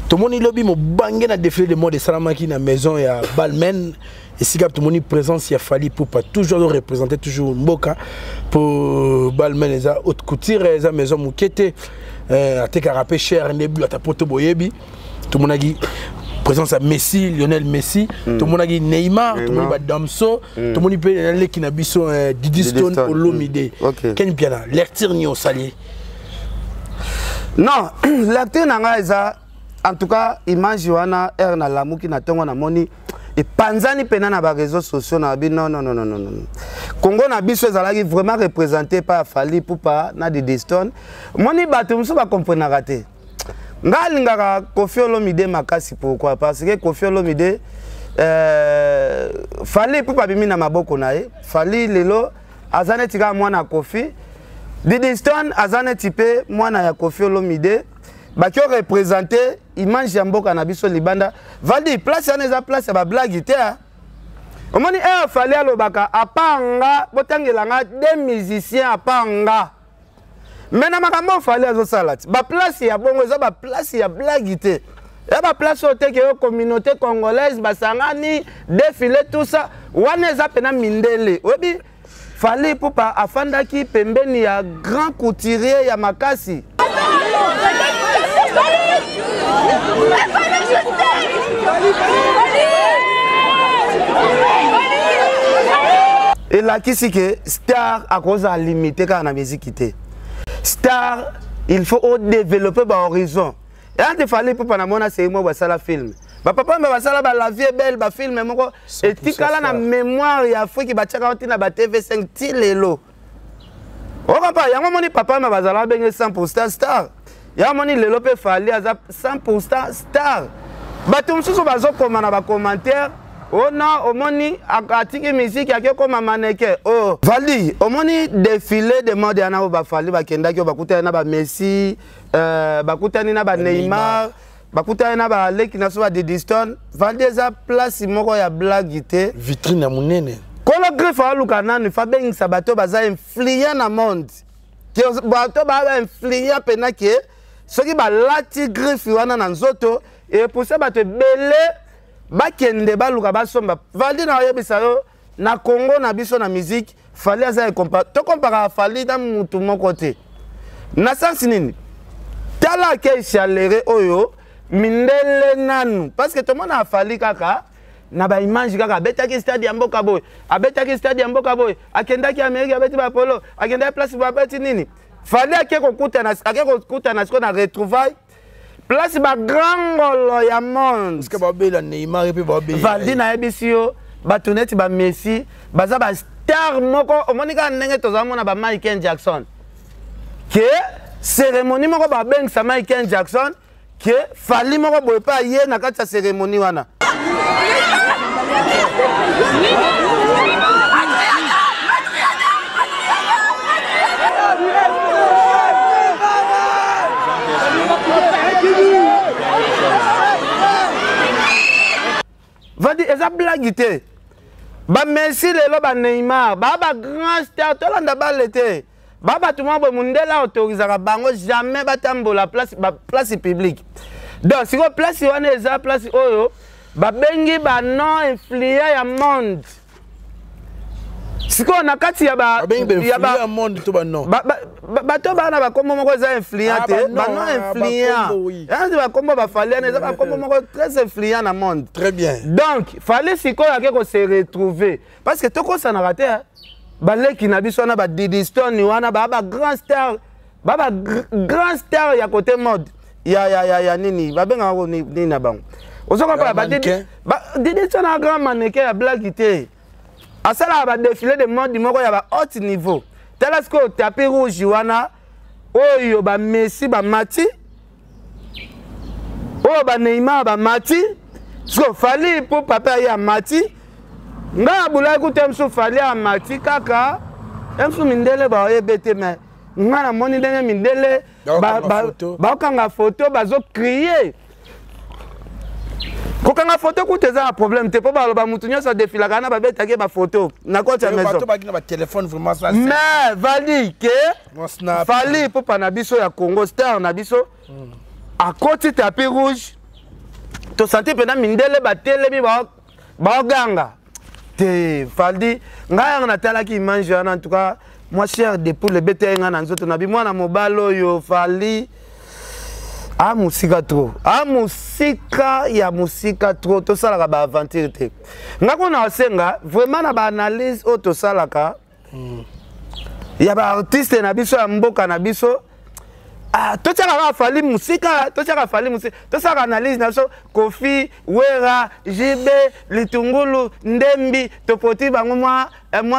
[SPEAKER 2] To moni lobby mo bangé na défilé de mode de Salamaki na maison ya Balmen et si cap to moni présence ya fali pour pas toujours représenter toujours Mboka pour Balmen les haute couture les maison mokete a te carapé cher nebu à ta poto boyebi to monagi présence à Messi, Lionel Messi, tout le monde a dit Neymar, tout le monde a dit Damso, tout le monde a dit qui n'a pas Didi Stone ou Lomide. Quel bien là, l'acteur n'y a pas sali.
[SPEAKER 1] Non, l'acteur n'a pas en tout cas, image Johanna, na l'amour qui n'a pas moni. et panzani pena na ba réseaux sociaux na bi non. Congo na biso ezalaki vraiment représenté par Fally Ipupa na Diddy Stone. Moni bato muso ba comprendre raté. Ngalingaka Koffi Olomide makasi pourquoi parce que Koffi Olomide Fally Ipupa bimi na maboko na ye. Fally lelo azane tika mwana Koffi. Diddy Stone azane type mwana ya Koffi Olomide. Baki représenter image ya mboka na biso libanda. Valdi place ya neza place ya ba blague te. Omoni Fally alobaka apanga botangelanga des musiciens apanga. Mena makambo Fally azosala ti. Ba place ya bongo eza ba place ya blague te. Ya ba place ote ke communauté congolaise basangani défilé tout ça. Wana eza pena mindele. Obi Fally Ipupa afandaki pembeni ya grand couturier ya makasi. Et là, qui c'est que star à cause de limiter quand on a musique. Star, il faut développer l'horizon. Et quand il fallait pour Panamona, c'est moi qui la film. Papa, la vie est belle, le film, et tu as la mémoire, il y a qui va na ba TV5 tilelo. Oh papa, il y a mon papa m'a bazala ben 100% star. Il y a mon lelo pe Fally aza 100% star. Bato msusu bazo koma na ba commentaire. Oh non, omoni akatiki musique yake koma maneke. Oh, Fally, omoni défilé de mode yana ba Fally bakendaki bakuta na ba Messi, bakuta ni na ba Neymar. Bakuta na ba leki na so ba Diddy Stone. Fally eza place moko ya blague te. Vitrine ya munene. Kolo griffe aluka nanu fa bengisa bato baza influent na monde. Ke bato ba influent pena ke soki ba lati griffe wana na nzoto et pour ça bato belé bakende baluka basomba. Fally na yebisa yo na Congo na biso na musique Fally aza to compara Fally na mutu moko te. Na sens nini? Tala ke chalere oyo mindele nanu parce que tout le monde a Fally kaka na ba image kaka betaki stade ya mboka boy abetaki stade ya mboka boy akendaki Amerika abeti ba polo akenda place ba beti nini Fally akeko kutana siko na retrouvaille place ba grangolo ya monde
[SPEAKER 2] parce que ba bela Neymar et puis ba bela
[SPEAKER 1] Fally na ebisio ba tuneti ba Messi baza ba star moko omonika ndenge tozamona ba Michael Jackson ke cérémonie moko ba beng sa Michael Jackson que Fally moko boye pa ye na kati ya cérémonie wana. Vadi eza blague te. Ba Messi lelo ba Neymar, ba grand star to landa balle te. Baba tout le monde mundela autorisera bango jamais batambola place publique. Donc si vous place wana eza place oyo ba bengi ba non influent ya monde. Siko na kati ya ba
[SPEAKER 2] monde to ba non.
[SPEAKER 1] Ba to ba na ba kombo moko za influent te, ba non influent. Yanzi ba kombo ba Fally na ba kombo moko très influent na monde.
[SPEAKER 2] Très bien.
[SPEAKER 1] Donc Fally siko ya ko se retrouver parce que toko ça na raté hein. Baleki na biso na ba Diddy Stone wana ba grand star ya côté mode ya nini ba benga ko nini na bango ozoko ba Diddy Stone na grand mannequin ya blague te asala ba défilé de mode moko ya ba haut niveau telesco tapis rouge wana oyo ba Messi ba mati oyo ba Neymar ba mati so Fally pour papa ya mati nga bula écoute mso Fally a mati kaka mso mindele ba yebete mais nga na moni ndenge mindele ba kanga photo bazo crier ko kanga photo ku teza problème te po ba loba mutu nyoso défila kana ba betake ba photo na kota maison
[SPEAKER 2] bato ba kina ba téléphone vraiment ça
[SPEAKER 1] mais Fally ke Fally po pa na biso ya Congo star na biso à côté tapis rouge to santé pena mindele ba telemi ba ganga te Fally nga na tala ki mange en tout cas moi cher de pour le BT nga na nzoto na bi mwana mobalo yo Fally a musika trop to salaka ba aventure te nga ko na senga vraiment na ba analyse o to salaka ya ba artiste na biso ya mboka na biso Ah, tout ça a fallu musika, tout ça a fallu musika. Tout ça analyse na so Kofi, Wera, JB, Litungulu, Ndembi, topoti bango moi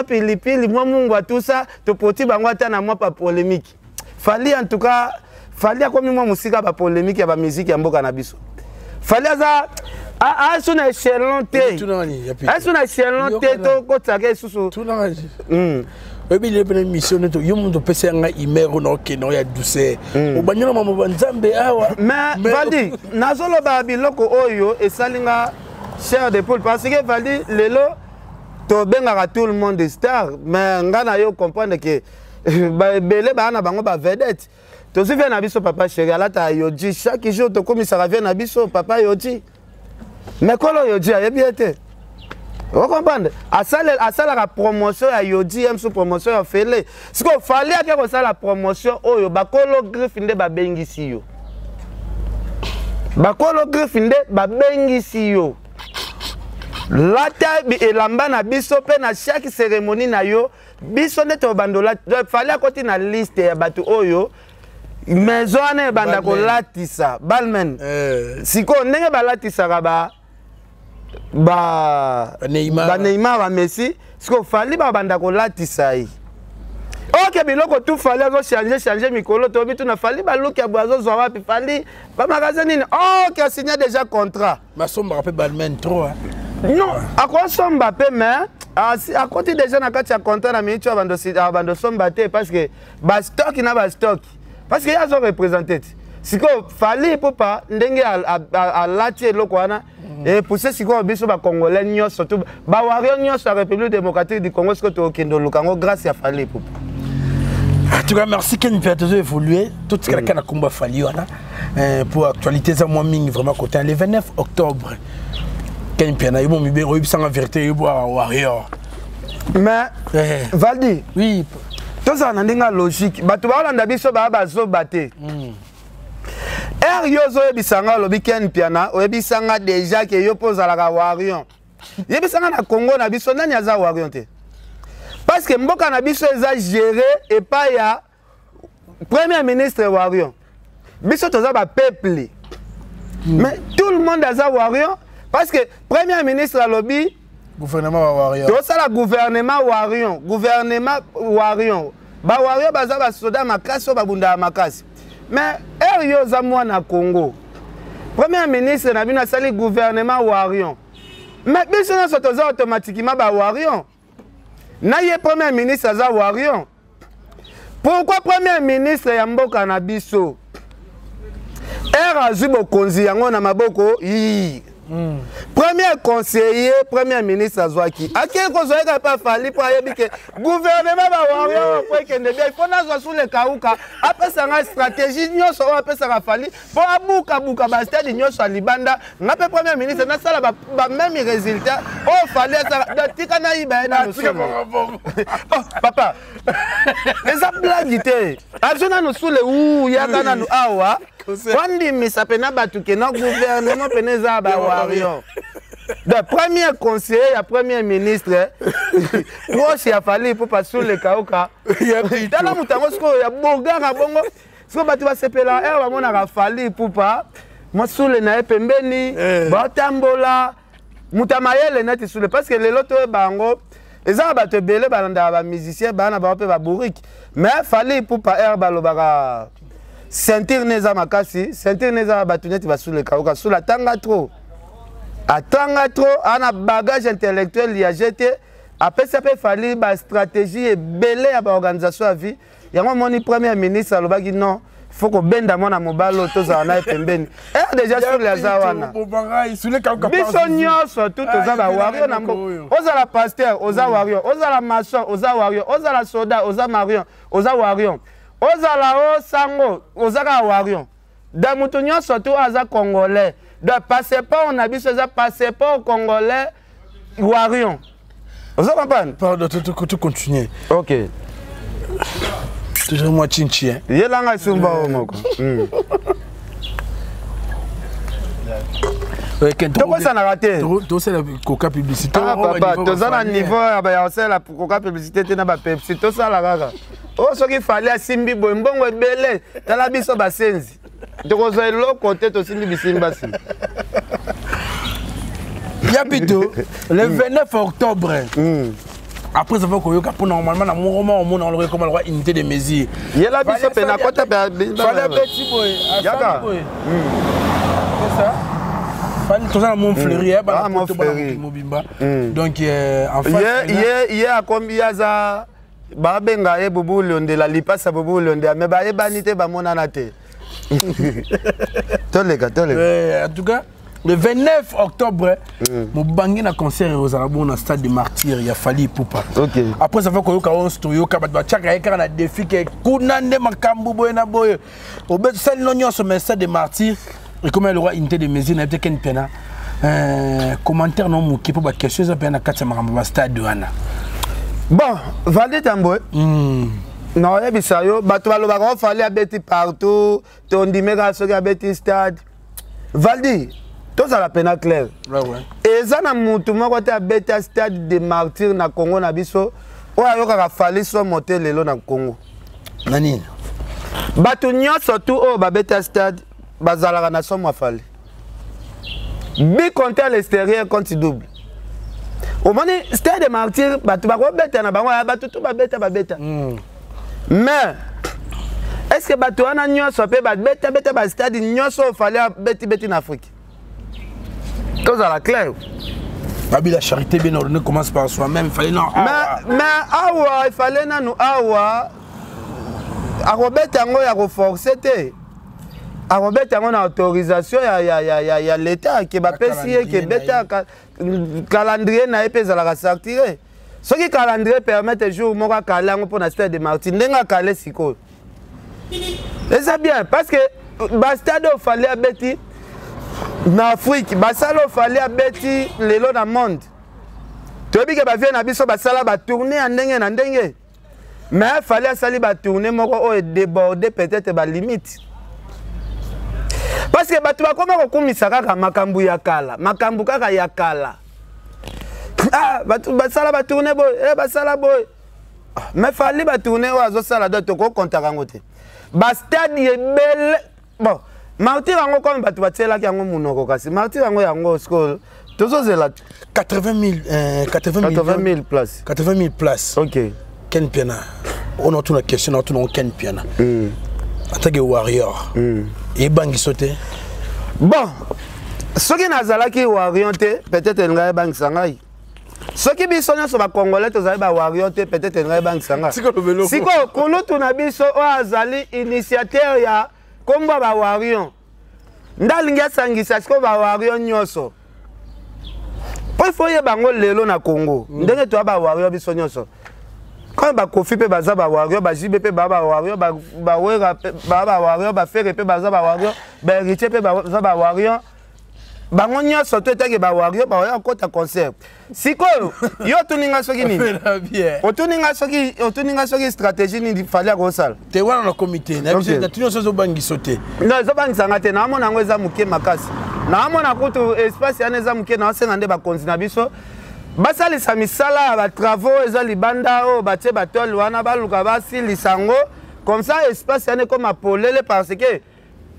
[SPEAKER 1] pilipili, moi mungwa tout ça, topoti bango atana moi pas polémique. Fali en tout cas, fali a comme moi musika pas polémique ya ba musique ya mboka na biso. Fali za a son échelon T. A son échelon T to ko tsaka susu.
[SPEAKER 2] Tout na oui, il y a une mission, il y a une personne qui a douceur.
[SPEAKER 1] Mais Valdi, Nazolo Babiloko Oyo et Salinga, cher de poule, parce que Valdi, Lelo, Tobengara tout le monde est star, mais Ngana yo comprendre que Belé Bana Bango ba vedette. Tu sais, viens Nabiso Papa Chéri, là, tu as Yodji, chaque jour, tu commis ça revient Nabiso Papa Yodji. Mais comment Yodji a bien été? Vous comprenez? À ça la promotion à Yodi, sous promotion à Félé. Ce qu'il fallait que ça la promotion, oh yo, bakolo grifinde ba bengisi yo. Bakolo grifinde ba bengisi yo. Lata bi elamba na biso pe na chaque cérémonie na yo, biso neto bandola. Fallait côté na liste ya batu oyo. Maison ane banda ko latisa, balmen. Siko ndenge ba latisa ba Neymar ba Messi ce qu'il fallait ba banda ko latisa yi. OK biloko tout fallait changer mikolo to bitu na fallait ba look ya boazo zo wapi fallait ba magasin OK signé déjà contrat.
[SPEAKER 2] Ma somme rappelle balmen trop hein.
[SPEAKER 1] Non, à quoi somme Mbappé mais à côté déjà na kati ya contrat na minute bando somme Mbappé parce que ba stock na ba stock parce que ya zo représenter. Si ko fallait pour pas ndenge à latie loko wana et pour ce siko biso ba congolais nyo surtout ba wario nyo sa République démocratique du Congo ce que to kendo lukango grâce à fallait pour
[SPEAKER 2] en tout cas merci Ken Pia toujours évoluer tout ce que na combat fallait wana pour actualité ça moi ming vraiment côté le 29 octobre Ken Pia na yimo mibero yibisa en vérité yibo warrior
[SPEAKER 1] mais Valdi
[SPEAKER 2] oui
[SPEAKER 1] tout ça na ndinga logique batu ba olanda biso ba bazo baté Yozo ebisanga lobi Ken Piana oyebisanga déjà que yo poza la warion. Yebisanga na Congo na biso nani aza warion te. Parce que mboka na biso eza géré et pas ya premier ministre warion. Biso toza ba peuple. Mais tout le monde aza warion parce que premier ministre a lobby
[SPEAKER 2] gouvernement warion.
[SPEAKER 1] To ça la gouvernement warion, Ba warion baza ba soda makasi ba bunda makasi. Mais yo za mwana Congo. Premier ministre na bina sali gouvernement warion. Mais biso na sotoza automatiquement ba warion. Na ye premier ministre za warion. Pourquoi premier ministre ya mboka na biso? Azubo konzi yango na maboko yi. Premier conseiller, premier ministre Azwaki. A quel conseiller n'a pas fallu pour aller que gouvernement va voir il faut nous sous les kauka. Après ça une stratégie nous so après ça va fallu pour abuka ba stade nous so libanda. Na premier ministre na sala ba même résultat. Oh fallait ça tika na iba na oh papa. Les blaguité. Azona nous sous les ou ya kana nous awa. Wandi misapena batuke na gouvernement peneza ba warion. Le premier conseiller, le premier ministre, proche a fallu pour passer le kaoka. Dans la moutango, il y a boga na bongo. Ce que tu vas se peler là, on a fallu pour pas. Moi sous le nae pembeni, batambola, mutamayele net sous le parce que les autres bango, les arbres te belé balanda ba musicien, bana ba pe ba bourrique. Mais fallait pour pas herba lobara. Sentir neza makasi, sentir neza batuneti va sous le kaoka, sous la tanga trop. Atanga trop, on a bagage intellectuel, il y a jeté. Après ça peut falloir une stratégie et belé à l'organisation à vie. Il y a un moment premier ministre qui dit non, il faut que ben dans mon mobile tous en aient pembeni. Et déjà sur les awana. Bisognos tout aux awarios nambo. Aux la pasteur, aux awarios, aux la maçon, aux awarios, aux la soda, aux amarions, aux awarions. Aux la sango, aux awarions. Dans moutonnions surtout aux congolais. De passeport, on a vu ce passeport congolais warion. Vous comprenez?
[SPEAKER 2] Pardon, tu continues.
[SPEAKER 1] Ok.
[SPEAKER 2] Toujours moi chinchi.
[SPEAKER 1] Il y a là sumba moko. Pourquoi ça n'a raté?
[SPEAKER 2] Tu sais la coca publicité.
[SPEAKER 1] Ah papa, tu as un niveau, c'est la coca publicité, tu n'as pas Pepsi, tu sais la gaga. Oh, ce qu'il fallait à Simbi Bombongo Belé, dans la biso basenzi. Donc, on a l'autre côté de Simbi Bisimbasi.
[SPEAKER 2] Yapito, le 29 octobre. Après, ça fait que pour normalement, dans mon roman, on aurait comme la unité de mesures.
[SPEAKER 1] Il y a la biso penacota.
[SPEAKER 2] C'est ça. Tout ça, mon fleuri, mon fleuri. Donc, en fait,
[SPEAKER 1] il y a combien ça? Babenga e bobo londe la lipasa bobo londe mais ba e banité ba monana te. Tolega.
[SPEAKER 2] En tout cas, le 29 octobre, mon bangi na concert aux Arabes dans stade de Martyrs, il a fallu poupa. OK. Après ça fait que yo on studio ka ba chaka e kana défi ke kunande makambu boy na boy. Au bet sel nonyo sur le stade de Martyrs et comme le roi unité de mesure na te ken pena. Commentaire non mouki pour ba question ça pena katsa makambu stade de wana.
[SPEAKER 1] Bon, Valdi Tamboué. Non, il y a des gens qui fallait habiter partout. On dit que ceux qui habitent stade. Valdi, tout ça la peine claire. Et ça, quand habité à stade de Martyrs na Congo na biso, il a fallu monter le long na Congo.
[SPEAKER 2] Nani?
[SPEAKER 1] Batunyo surtout au habité à stade, bazala na somme fallait. Bi compter à l'extérieur quand il double. Au moment où stade de Martyrs, tu vas bêter na bango, tout va bêter. Mais est-ce que tu as un so pe bêter stade nyoso fallait bêter en Afrique? Tout ça la clair.
[SPEAKER 2] La charité bien ordonnée commence par soi-même, fallait non.
[SPEAKER 1] Mais awa il fallait na nous awa a bêter ngo ya reforcer te. A bêter ngo na autorisation ya l'état qui va pécier qui bêter calendrier na epeza la sortir. Ce qui calendrier permet jour moka kalango pour na stade de Martyrs ndenga calé siko. Et c'est bien parce que bastade au fallait abeti na Afrique, basalo fallait abeti lelo na monde. Tu vois que ba vient na biso basala ba tourner en ndenge na ndenge. Mais fallait sali ba tourner moko o déborder peut-être ba limite. Parce que batu bakoma kokumisa kaka makambu ya kala, makambu kaka ya kala. Ah, basala ba tourner boy, basala boy. Mais fallait ba tourner oazo sala do to ko kontaka ngote. Ba stade ye belle. Bon, Martyrs yango comme batu batela ki yango munoko kasi. Martyrs yango school. Tozozela
[SPEAKER 2] 80 000
[SPEAKER 1] places.
[SPEAKER 2] 80 000 places.
[SPEAKER 1] OK.
[SPEAKER 2] Ken Piana. On a une question, on a une Ken Piana. En tant que warrior. Et bangi sauté.
[SPEAKER 1] Bon, ce qui n'a qui warrior peut-être un bangi sangai. Ce qui bisonne sur les Congolais, tu as warrior peut-être un bangi sangai. Si quoi, quand tu as biso azali initiateur ya combat ba warrior. Ndalinga sangisa ko ba warrior nyoso. Pour faut y bango lelo na Congo. Ndenge tu ba warrior biso nyoso. Quand ba kofi pe baza ba warrior ba jibe pe ba warrior ba wera ba warrior ba fere pe baza ba warrior ba héritier pe baza ba warrior bango nyoso to etake ba warrior ba ya kota concert sikoyo yo tuninga soki nini otuninga soki stratégie ni fallait ko sala
[SPEAKER 2] te wana na comité na biso na tunyo sozo bangi sauté
[SPEAKER 1] non zo bangi sanga te na mona ngo eza muke makasi na mona kutu espace ya neza muke na senga nde ba konzina biso basalisa misala ba travaux eza libanda o batie batol wana baluka basilisa ngo comme ça espace ane comme apolele parce que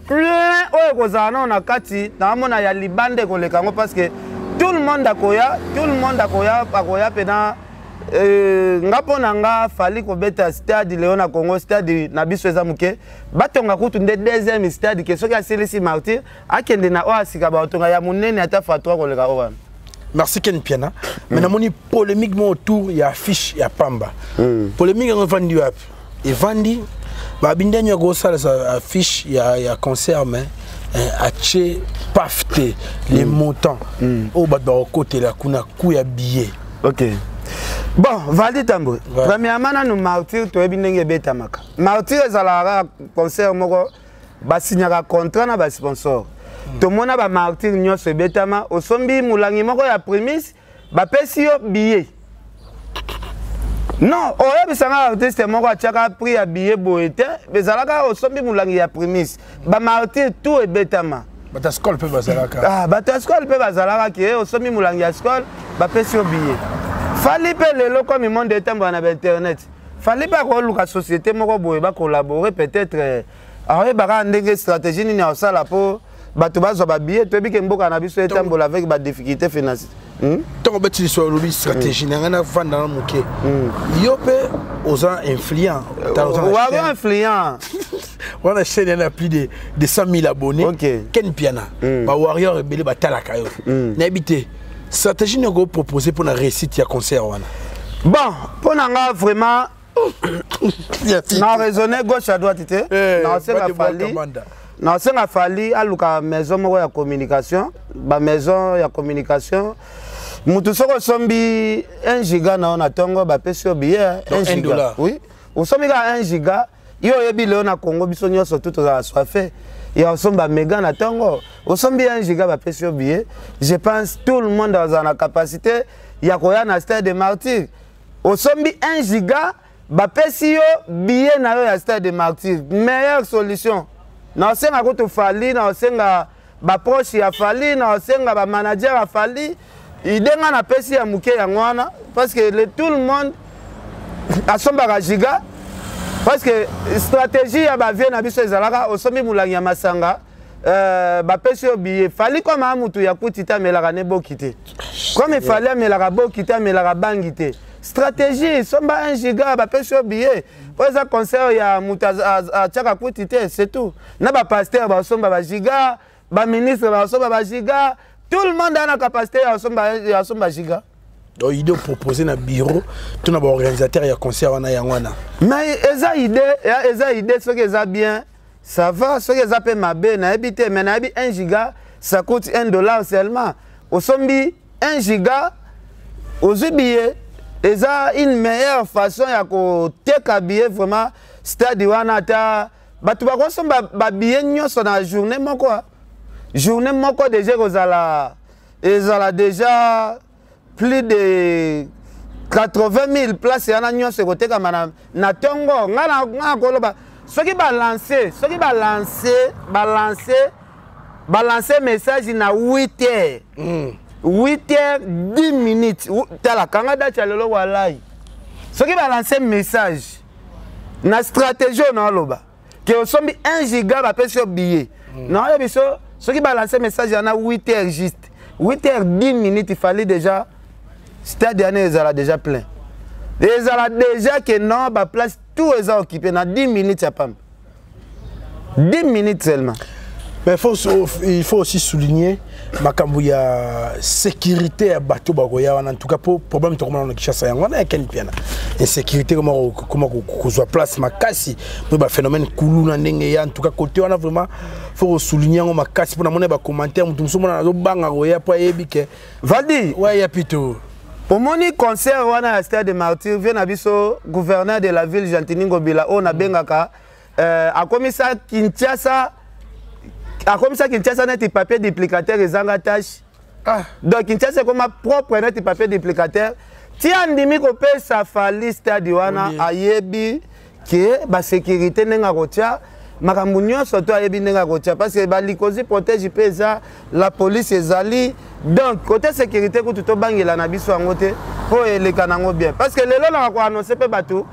[SPEAKER 1] plein o ekozana na kati na mona ya libande koleka ngo parce que tout le monde akoya pena ngapo nanga fali ko beta stade Léona Congo stade na biso eza muke batonga kutu nde deuxième stade ke soki asilisi Martyrs akende na oasika ba otonga ya munene ata fatwa koleka o wana.
[SPEAKER 2] Merci Ken Piana. Maintenant, on polémique autour, il y a affiche, il y a Pamba. Polémique, on vend du app. Et vendi, il y a affiche, il y a concert, mais Haché, pafte, les montants. Au bas de côté, là, qu'on a couille à billets.
[SPEAKER 1] Ok. Bon, Valdi Tamboué. Premièrement, nous Martyrs, tu es bien bête maka. Martyrs, c'est la concert, moko, signera contrat na ba sponsor. Tout le monde a Martyrs nyonso betama osombi mulangi moko ya prémisse ba pesi yo billet. Non, oya bisanga artiste moko achaka prix ya billet boete, bezalaka osombi mulangi ya prémisse. Ba Martyrs tout est betama.
[SPEAKER 2] Bata skol pe bazalaka.
[SPEAKER 1] Ah, bata skol pe bazalaka ki osombi mulangi ya skol ba pesi yo billet. Fali pe lelo comme monde etemba na internet. fallait pas que la société moko collaborer peut-être alors ba ndenge stratégie ni na sala po bato bazo ba billet to bi ke mboka na biso etambola avec ba difficulté financière.
[SPEAKER 2] Tant que tu sois lobby stratégie na vendre dans moké. Yo pe aux influents.
[SPEAKER 1] Ou influent.
[SPEAKER 2] On a chaîne a plus de 100 000 abonnés.
[SPEAKER 1] OK.
[SPEAKER 2] Ken piana. Ba warrior rebelle ba talaka yo. N'habité. Stratégie nous proposer pour la réussite ya concert wana.
[SPEAKER 1] Bon, pour nga vraiment na raisonner gauche à droite té. Na senga fali aluka maison moko ya communication, ba maison ya communication. Mutu soko sombi 1 giga na ona tongo ba pesi billet 1 giga. Oui. Osomi ga 1 giga, yo yebi leo na Congo biso nyonso tout za soifé. Ya osomba méga na tongo. Osombi 1 giga ba pesi billet. Je pense tout le monde a la capacité ya koya na stade de Martyrs. Osombi 1 giga ba pesi yo billet na yo ya stade de Martyrs. Meilleure solution. Na osenga ko fali na osenga ba proche ya fali na osenga ba manager ya fali idenga na pesi ya muke ya ngwana parce que tout le monde asomba ka giga parce que stratégie ya ba vie na biso ezalaka osomi mulangi ya masanga ba pesi obiye fali comme amutu ya kutita melaka ne bokite comme fali melaka bokite melaka bangite stratégie somba 1 giga ba pesi obiye pour ça concert ya muta a tchaka kutite c'est tout na ba pasteur ba somba ba giga ba ministre ba somba ba giga tout le monde a la capacité à somba giga.
[SPEAKER 2] Donc idée proposer na bureau tout na ba organisateur ya concert wana ya ngwana.
[SPEAKER 1] Mais eza idée ce que ça bien ça va ce que ça peut mabe na habiter mais na habi 1 giga ça coûte $1 seulement. Au sombi 1 giga aux billets eza une meilleure façon ya ko teka billet vraiment stade wana ta batu ba kosomba ba billet nyonso na journée moko. Journée moko déjà déjà plus de 80 000 places yana nyonso côté comme na tongo ngana koloba ceux qui balancer message na 8h 8h 10 minutes tala kanga date lelo walai ceux qui balancer message na stratégie na loba que osombi 1 giga ba pesi billet na ya biso ceux qui balancent message en a 8h juste 8h 10 minutes il fallait déjà stade année ils déjà plein ils ont déjà que non ba place tout est occupé dans 10 minutes à pam 10 minutes seulement.
[SPEAKER 2] Mais il faut aussi souligner makambu ya sécurité ya bateau bagoya en tout cas pour problème to comment on Kinshasa yango na ken piana insécurité comment ko soit place makasi pour ba phénomène kulu na ndenge ya en tout cas côté on a vraiment faut souligner ngo makasi pour na mona ba commentaire mutu musomona na banga goya po yebike
[SPEAKER 1] Valdi
[SPEAKER 2] ouais ya pito
[SPEAKER 1] au moni concert wana à stade de Martyrs vient abiso gouverneur de la ville Gentini Ngobila on a bengaka a commissaire Kinshasa a comme ça Kinshasa net papier duplicateur et zanga tâche. Donc Kinshasa comme propre net papier duplicateur. Ti andimi ko pesa fali stade wana ayebi que ba sécurité nenga kotia makambu nyonso to ayebi nenga kotia parce que ba likozi protège pesa la police ezali donc côté sécurité ko to bangela na biso angote po eleka nango bien parce que lelo na ko annoncer pe bato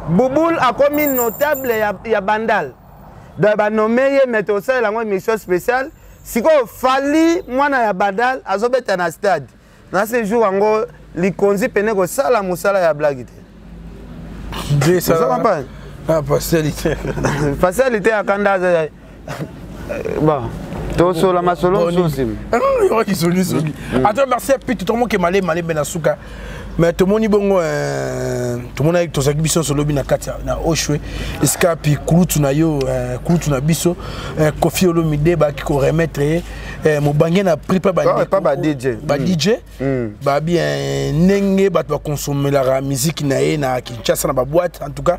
[SPEAKER 1] Bouboul a commis notable ya bandal. Donc, bah, nommé mettre ça la mission spéciale. Si quoi fali moi na ya badal azobeta na stade. Dans ce jour ngo likonzi pene ko sala musala ya blague.
[SPEAKER 2] De ça
[SPEAKER 1] va.
[SPEAKER 2] Ah facilité.
[SPEAKER 1] Facilité à kandaza. Bon. To so la masolo sosim.
[SPEAKER 2] Ah, ils sont lisés. Attends, merci à tout le monde qui malé benasuka. Mais tout le monde bongo tout le monde avec tous biso sur lobby na katia na oshwe escape kulutu na yo kulutu na biso Kofi Olomide ba ki ko remettre mo bangé na prix pas
[SPEAKER 1] ba DJ
[SPEAKER 2] ba bien nenge ba consommer la musique na ye na Kinshasa na ba boîte en tout cas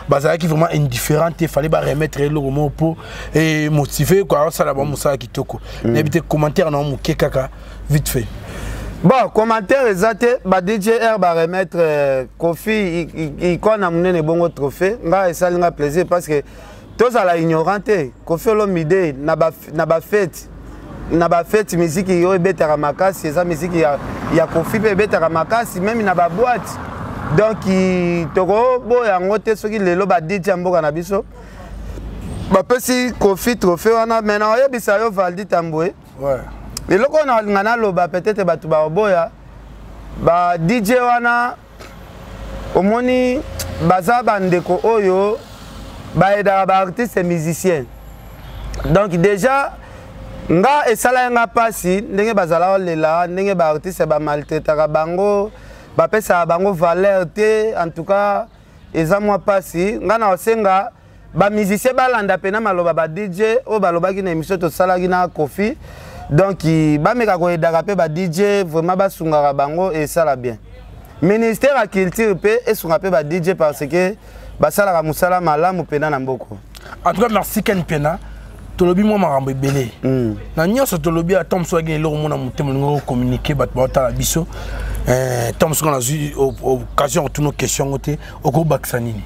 [SPEAKER 2] bazala qui vraiment indifférent il fallait ba remettre le mot pour et motiver quoi ça la ba musa kitoko n'habite commentaire na mo kekaka vite fait.
[SPEAKER 1] Bon, commentaire exact, bah DJR va remettre Kofi, il connaît amené les bons trophées. Nga ça lui a plaisir parce que tous à la ignorante. Kofi Olomide n'a pas fait musique qui est bête à Ramakasi, c'est ça musique il y a Kofi peut bête à Ramakasi même il n'a pas boîte. Donc toko bo yango te soki lelo ba DJ mboka na biso. Ba pesi Kofi trophée wana maintenant oyebisa yo Valdi Tambwe.
[SPEAKER 2] Ouais.
[SPEAKER 1] Eloko na ngana loba peut-être batu ba boya. Ba DJ wana omoni baza bandeko oyo ba eda ba artiste et musicien. Donc déjà nga esala nga pasi ndenge bazala lela ndenge ba artiste ba maltraitaka bango ba pesa bango valeur te en tout cas eza moi pasi nga na osenga ba musicien balanda pena maloba ba DJ o balobaki na émission to salaki na Kofi. Donc ba meka ko edaka pe ba DJ vraiment ba sungaka bango et ça la bien. Ministère à culture pe et sunga pe ba DJ parce que ba sala ka musala malamu pena na mboko.
[SPEAKER 2] En tout cas merci Ken Pena. Tolobi moi marambo ebele. Na nyonso tolobi a Tom Swagin lo mona mutemo ngo communiquer bat ba ta biso. Tom Swagin a eu occasion de nos questions côté oko baksanini.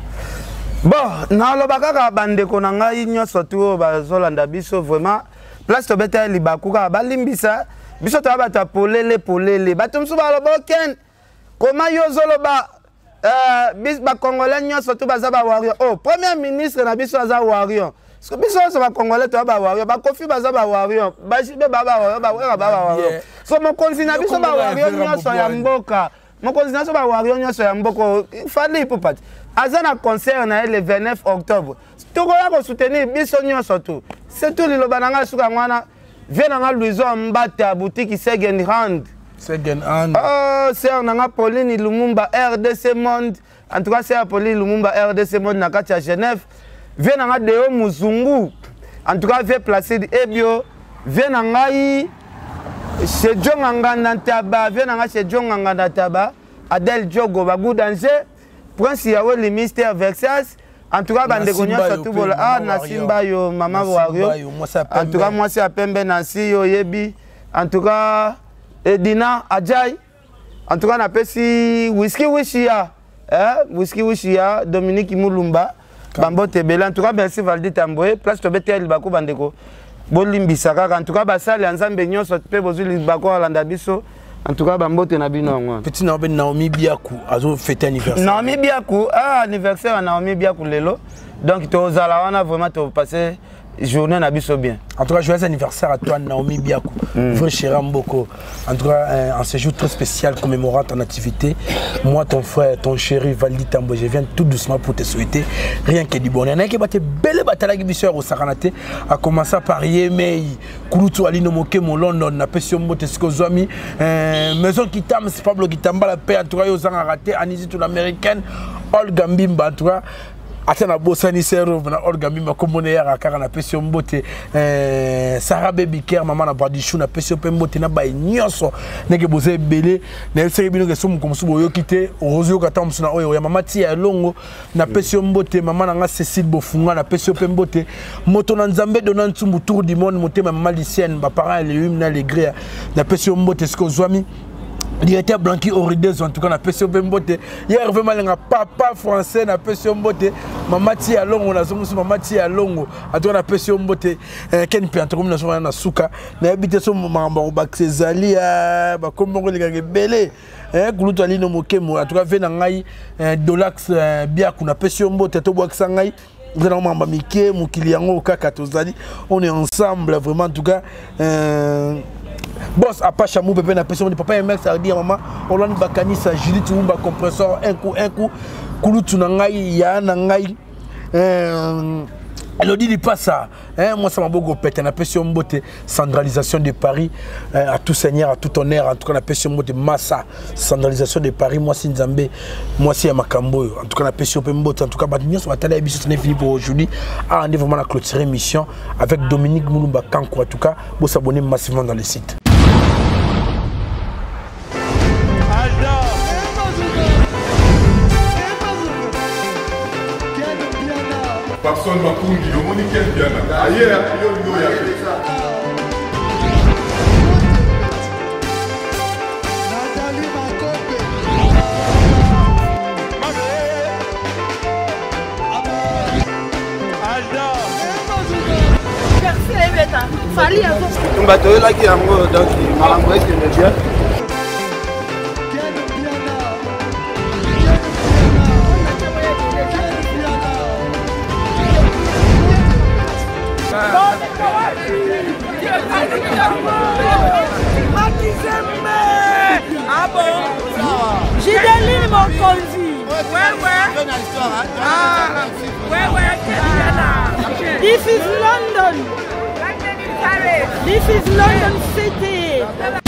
[SPEAKER 1] Bon, na lobaka ka bandeko na ngai nyonso tu ba zolanda biso vraiment place to beta libaku ka balimbisa biso to ba ta polele bato mso ba loboken comment yo zoloba bis ba congolais nyonso tu baza ba warrior. Oh, premier ministre na biso aza warrior. Parce que biso so ba congolais to ba warrior, ba Kofi baza ba warrior, ba jibe ba warrior, ba wera ba warrior. So mon continent biso ba warrior nyonso ya mboka. Mon continent so ba warrior nyonso ya mboka. Fallait pour pas. Azana concert na le 29 octobre. Tokoya ko soutenir biso nyonso tu. C'est tout le lobananga suka ngwana. Viens na Louison Mbata boutique second hand.
[SPEAKER 2] Second hand.
[SPEAKER 1] Oh, c'est nanga Pauline Lumumba RDC Monde. En tout cas c'est Pauline Lumumba RDC Monde na kati ya Genève. Viens na Deo Muzungu. En tout cas viens placer Ebio. Viens na ngai chez Jonganga Ntaba, viens na chez Jonganga Ntaba. Adel Diogo Bagou danger. Prince Yawe le mystère Vexas. En tout cas, bande gonya surtout bola ah na Simba yo mama wario. En tout cas, moi c'est Apembe Nancy yo yebi. En tout cas, Edina Ajay. En tout cas, na pesi Whisky Wishia. Whisky Wishia Dominique Mulumba. Bambo Tebele. En tout cas, merci Valdi Tambwe. Place to betel bako bandeko. Bolimbisa kaka. En tout cas, basali ensemble nyonso pe bozuli bako alanda biso. En tout cas, Bambo Tenabino.
[SPEAKER 2] Petit Naomi Biakou a fêté anniversaire.
[SPEAKER 1] Naomi Biakou, anniversaire à Naomi Biakou Lelo. Donc, tu as vraiment passé journée Nabiso bien.
[SPEAKER 2] En tout cas, joyeux anniversaire à toi, Naomi Biakou. Vrai cher Mboko. En tout cas, un séjour très spécial commémorant ton activité. Moi, ton frère, ton chéri Valdi Tambwe, je viens tout doucement pour te souhaiter rien que du bonheur. Il y a qui battait belle bataille au Saranate, à commencer par Yemei, Kouloutou Ali Nomoke, mon London, na Pession Motesco Zoami, Maison qui t'aime, c'est Pablo qui t'aime la paix, en tout cas, aux Raté, Anisi tout l'américaine, Olga Mbimba, en tout cas. Atana bosani sero na orgami makomone ya kaka na pesio mbote Sarah Baby Care mama na badishu na pesio pe mbote na bay nyonso neke bose belé na seri bino ke somu komsu boyo kité rozio kata msu na oyo ya mama ti ya longo na pesio mbote mama na nga Cécile Bofunga na pesio pe mbote moto na nzambe dona ntsumbu tour du monde motema mama Licienne ba parents les hymnes na les gré na pesio mbote sko zwami. Directeur Blanqui Orides, en tout cas, on a PCO Bembote. Hier, vraiment, il y a un papa français, on a PCO Mbote. Maman Tia Longo, on a Maman Tia Longo. En tout cas, on a PCO Mbote. Ken Piantro, on a Souka. On a habité sur Mambo Baksezali, comme on a belé. Gouloutou Ali no Mokemo. En tout cas, Venangai, Dolax, Biakou, on a PCO Mbote, Toboak Sangai. On est ensemble, vraiment, en tout cas. Boss à pas chamou bébé na personne de papa mec ça dit maman Hollande Bakani ça Judith Wumba compresseur un coup Kouloutou na ngai ya na ngai Elodie dit pas ça moi ça m'a beaucoup pété na pression mbote centralisation de Paris à tout seigneur à tout honneur en tout cas na pression mbote massa centralisation de Paris moi si Nzambe moi si Makambo en tout cas na pression mbote en tout cas batinios va tala biso c'est fini pour aujourd'hui à on est vraiment la clôturer émission avec Dominique Mulumba Kanko en tout cas vous s'abonner massivement dans le site.
[SPEAKER 5] Personne m'a conduit, le monde est bien. Ailleurs, il y a
[SPEAKER 6] Ah bon? Gideline Mokonzi. Ouais. This is London. This is London City.